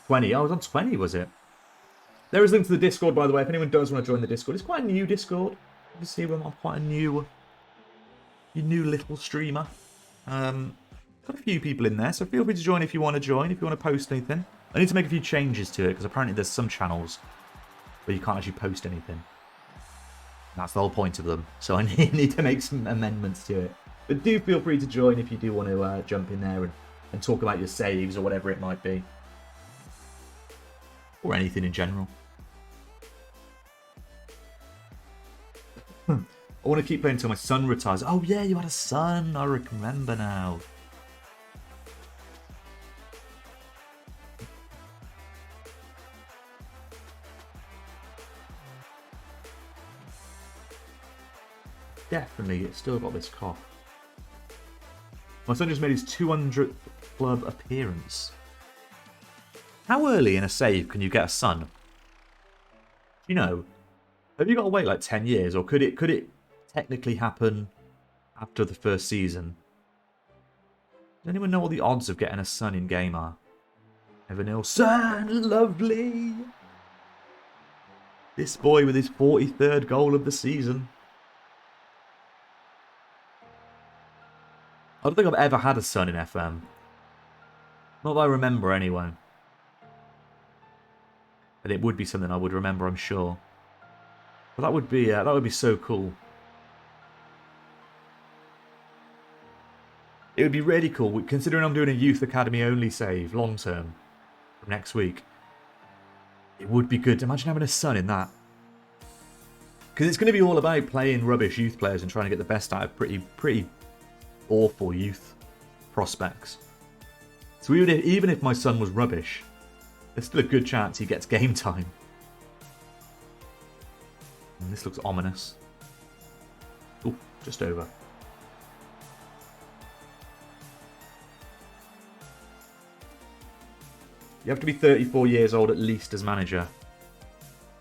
20. I was on 20, was it? There is a link to the Discord, by the way, if anyone does want to join the Discord. It's quite a new Discord. You see, I'm quite a new little streamer. Got a few people in there, so feel free to join if you want to join, if you want to post anything. I need to make a few changes to it, because apparently there's some channels where you can't actually post anything. That's the whole point of them. So I need to make some amendments to it. But do feel free to join if you do want to jump in there and talk about your saves or whatever it might be. Or anything in general. I want to keep playing until my son retires. Oh yeah, you had a son. I remember now. Definitely, it's still got this cough. My son just made his 200th club appearance. How early in a save can you get a son? You know, have you got to wait like 10 years, or could it technically happen after the first season? Does anyone know what the odds of getting a son in game are? Evan Nilsson, lovely. This boy with his 43rd goal of the season. I don't think I've ever had a son in FM. Not that I remember anyway. And it would be something I would remember, I'm sure. But that would be so cool. It would be really cool, considering I'm doing a Youth Academy only save, long term, from next week. It would be good. Imagine having a son in that. Because it's going to be all about playing rubbish youth players and trying to get the best out of pretty awful youth prospects. So even if my son was rubbish, there's still a good chance he gets game time. This looks ominous. Oh, just over. You have to be 34 years old at least as manager.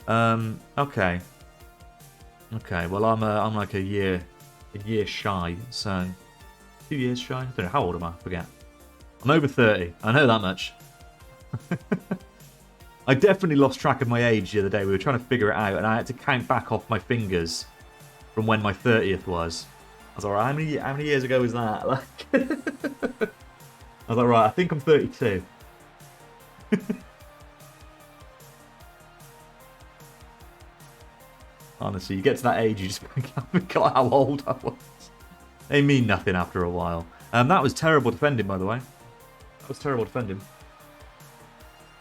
Okay. Okay, well I'm like a year shy, so 2 years shy. I don't know, how old am I? I forget. I'm over 30. I know that much. I definitely lost track of my age the other day. We were trying to figure it out, and I had to count back off my fingers from when my 30th was. I was like, right, how many years ago was that? Like, I was like, right, I think I'm 32. Honestly, you get to that age, you just forgot how old I was. They mean nothing after a while. That was terrible defending, by the way. That was terrible defending.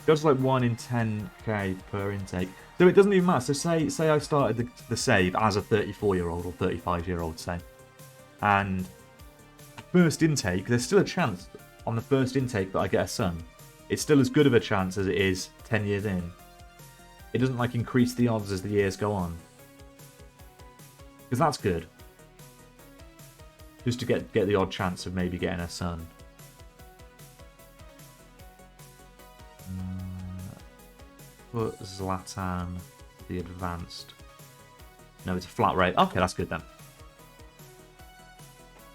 Just like 1 in 10k per intake. So it doesn't even matter. So say I started the save as a 34-year-old or 35-year-old, say. And first intake, there's still a chance on the first intake that I get a son. It's still as good of a chance as it is 10 years in. It doesn't like increase the odds as the years go on. Because that's good. Just to get the odd chance of maybe getting a son. Put Zlatan the advanced. No, it's a flat rate. Okay, that's good then.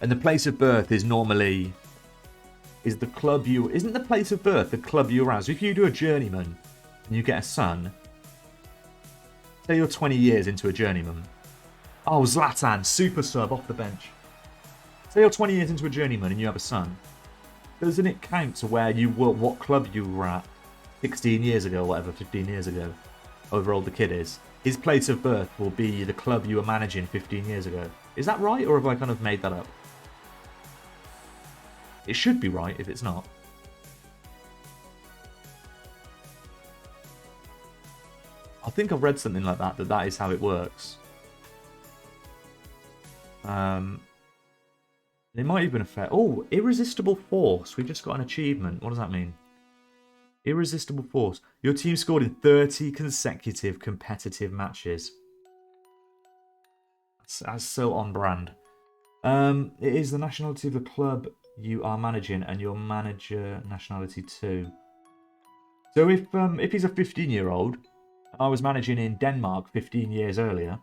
And the place of birth is normally... Isn't the place of birth the club you're at? So if you do a journeyman and you get a son, say you're 20 years into a journeyman. Oh, Zlatan, super sub off the bench. Say you're 20 years into a journeyman and you have a son. Doesn't it count to where you were, what club you were at 16 years ago, or whatever, 15 years ago, however old the kid is? His place of birth will be the club you were managing 15 years ago. Is that right, or have I kind of made that up? It should be right if it's not. I think I've read something like that is how it works. It might even affect... Oh, Irresistible Force. We just got an achievement. What does that mean? Irresistible Force. Your team scored in 30 consecutive competitive matches. That's so on brand. It is the nationality of the club you are managing and your manager nationality too. So if he's a 15-year-old, I was managing in Denmark 15 years earlier,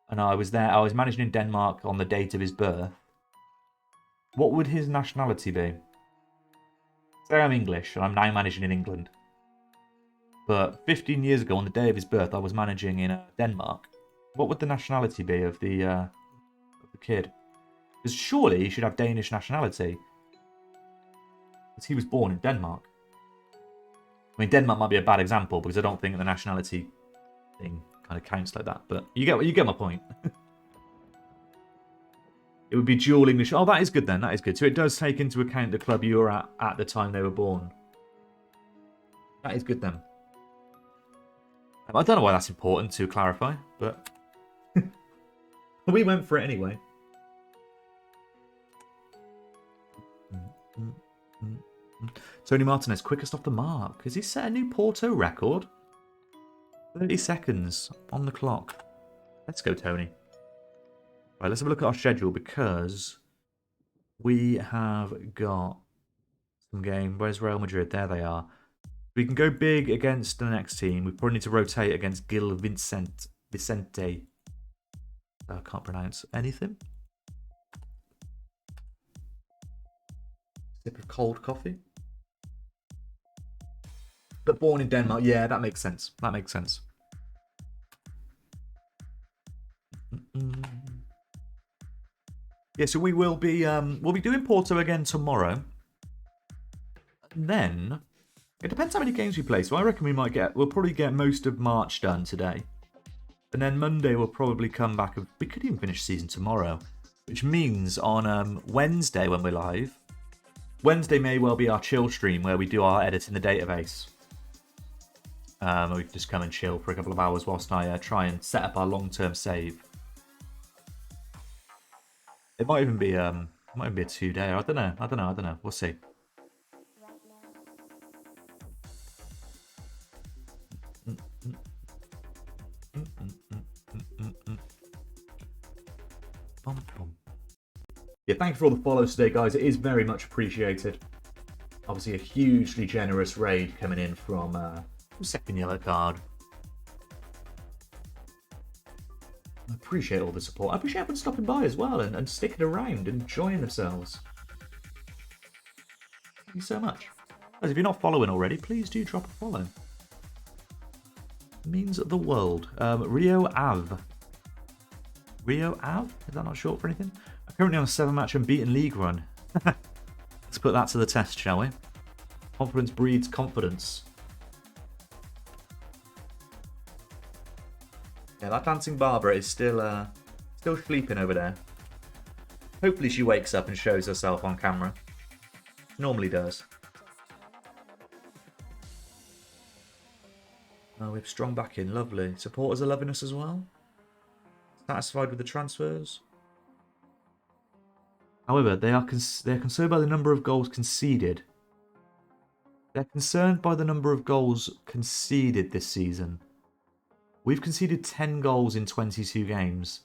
and I was managing in Denmark on the date of his birth, what would his nationality be? Say I'm English and I'm now managing in England, but 15 years ago on the day of his birth I was managing in Denmark. What would the nationality be of the kid? Because surely he should have Danish nationality, because he was born in Denmark. I mean, Denmark might be a bad example because I don't think the nationality thing kind of counts like that. But you get my point. It would be dual English. Oh, that is good then. That is good. So it does take into account the club you were at the time they were born. That is good then. I don't know why that's important to clarify, but we went for it anyway. Tony Martinez, quickest off the mark. Has he set a new Porto record? 30 seconds on the clock. Let's go, Tony. Right, let's have a look at our schedule because we have got some game. Where's Real Madrid? There they are. We can go big against the next team. We probably need to rotate against Gil Vicente. I can't pronounce anything. Sip of cold coffee. But born in Denmark, yeah, that makes sense. That makes sense. Yeah, so we'll be doing Porto again tomorrow. And then it depends how many games we play. So I reckon we'll probably get most of March done today. And then Monday we'll probably come back. We could even finish season tomorrow, which means on Wednesday when we're live, Wednesday may well be our chill stream where we do our edit in the database. We can just come and chill for a couple of hours whilst I try and set up our long-term save. It might even be a 2-day. I don't know. We'll see. Yeah, thank you for all the follows today, guys. It is very much appreciated. Obviously, a hugely generous raid coming in from second yellow card. I appreciate all the support. I appreciate everyone stopping by as well and sticking around and enjoying themselves. Thank you so much. Guys, if you're not following already, please do drop a follow. It means the world. Rio Ave. Rio Ave? Is that not short for anything? I'm currently on a 7-match unbeaten league run. Let's put that to the test, shall we? Confidence breeds confidence. Yeah, that dancing Barbara is still sleeping over there. Hopefully she wakes up and shows herself on camera. Normally does. Oh, we have strong backing. Lovely. Supporters are loving us as well. Satisfied with the transfers. However, they are concerned by the number of goals conceded. They're concerned by the number of goals conceded this season. We've conceded 10 goals in 22 games,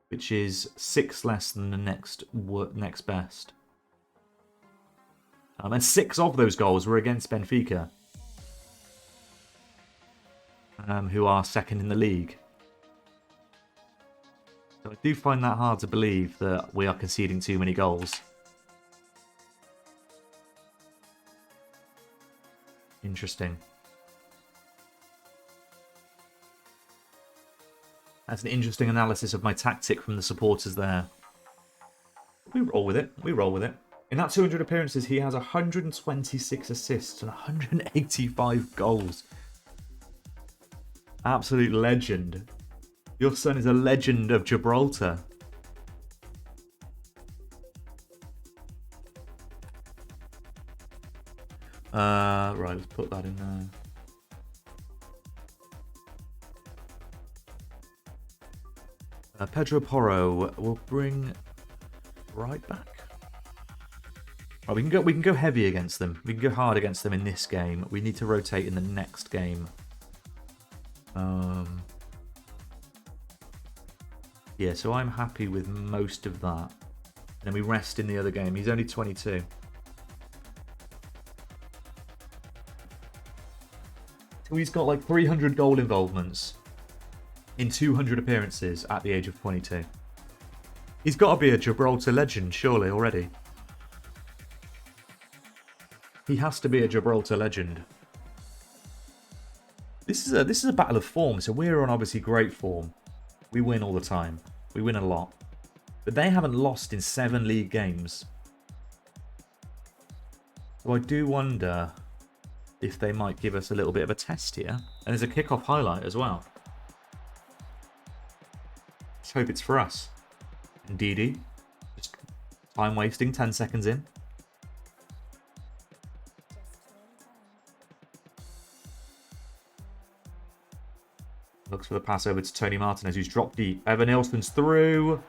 which is 6 less than the next best. And 6 of those goals were against Benfica, who are second in the league. So I do find that hard to believe that we are conceding too many goals. Interesting. That's an interesting analysis of my tactic from the supporters there. We roll with it. We roll with it. In that 200 appearances, he has 126 assists and 185 goals. Absolute legend. Your son is a legend of Gibraltar. Right, let's put that in there. Pedro Porro will bring right back. Right, we can go heavy against them. We can go hard against them in this game. We need to rotate in the next game. Yeah, so I'm happy with most of that. And then we rest in the other game. He's only 22. So he's got like 300 goal involvements in 200 appearances at the age of 22. He's got to be a Gibraltar legend, surely, already. He has to be a Gibraltar legend. This is a battle of form, so we're on obviously great form. We win all the time. We win a lot. But they haven't lost in 7 league games. So I do wonder if they might give us a little bit of a test here. And there's a kickoff highlight as well. Let's hope it's for us. Indeedy. Just time wasting, 10 seconds in. Looks for the pass over to Tony Martinez, who's dropped deep. Evan Nilsson's through.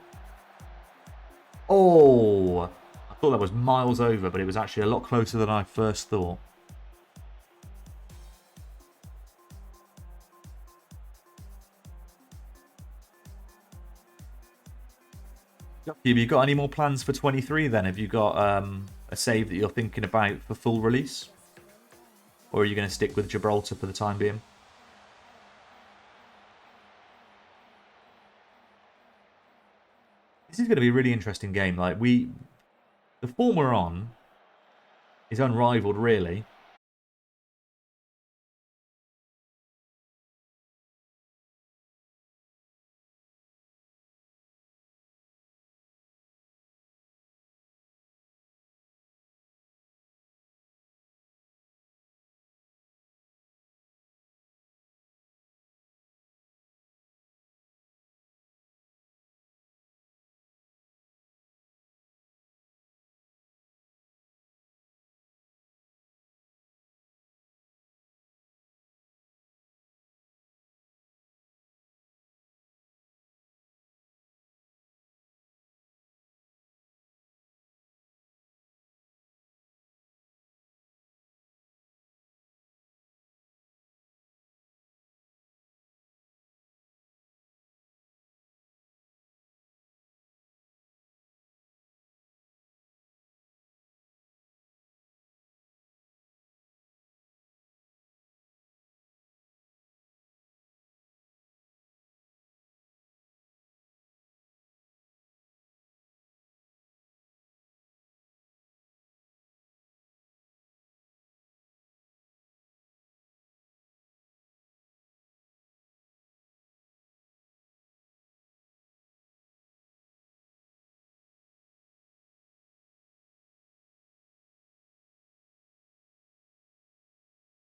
Oh! I thought that was miles over, but it was actually a lot closer than I first thought. Have you got any more plans for 23 then? Have you got a save that you're thinking about for full release? Or are you going to stick with Gibraltar for the time being? This is going to be a really interesting game. Like the form we're on is unrivaled, really.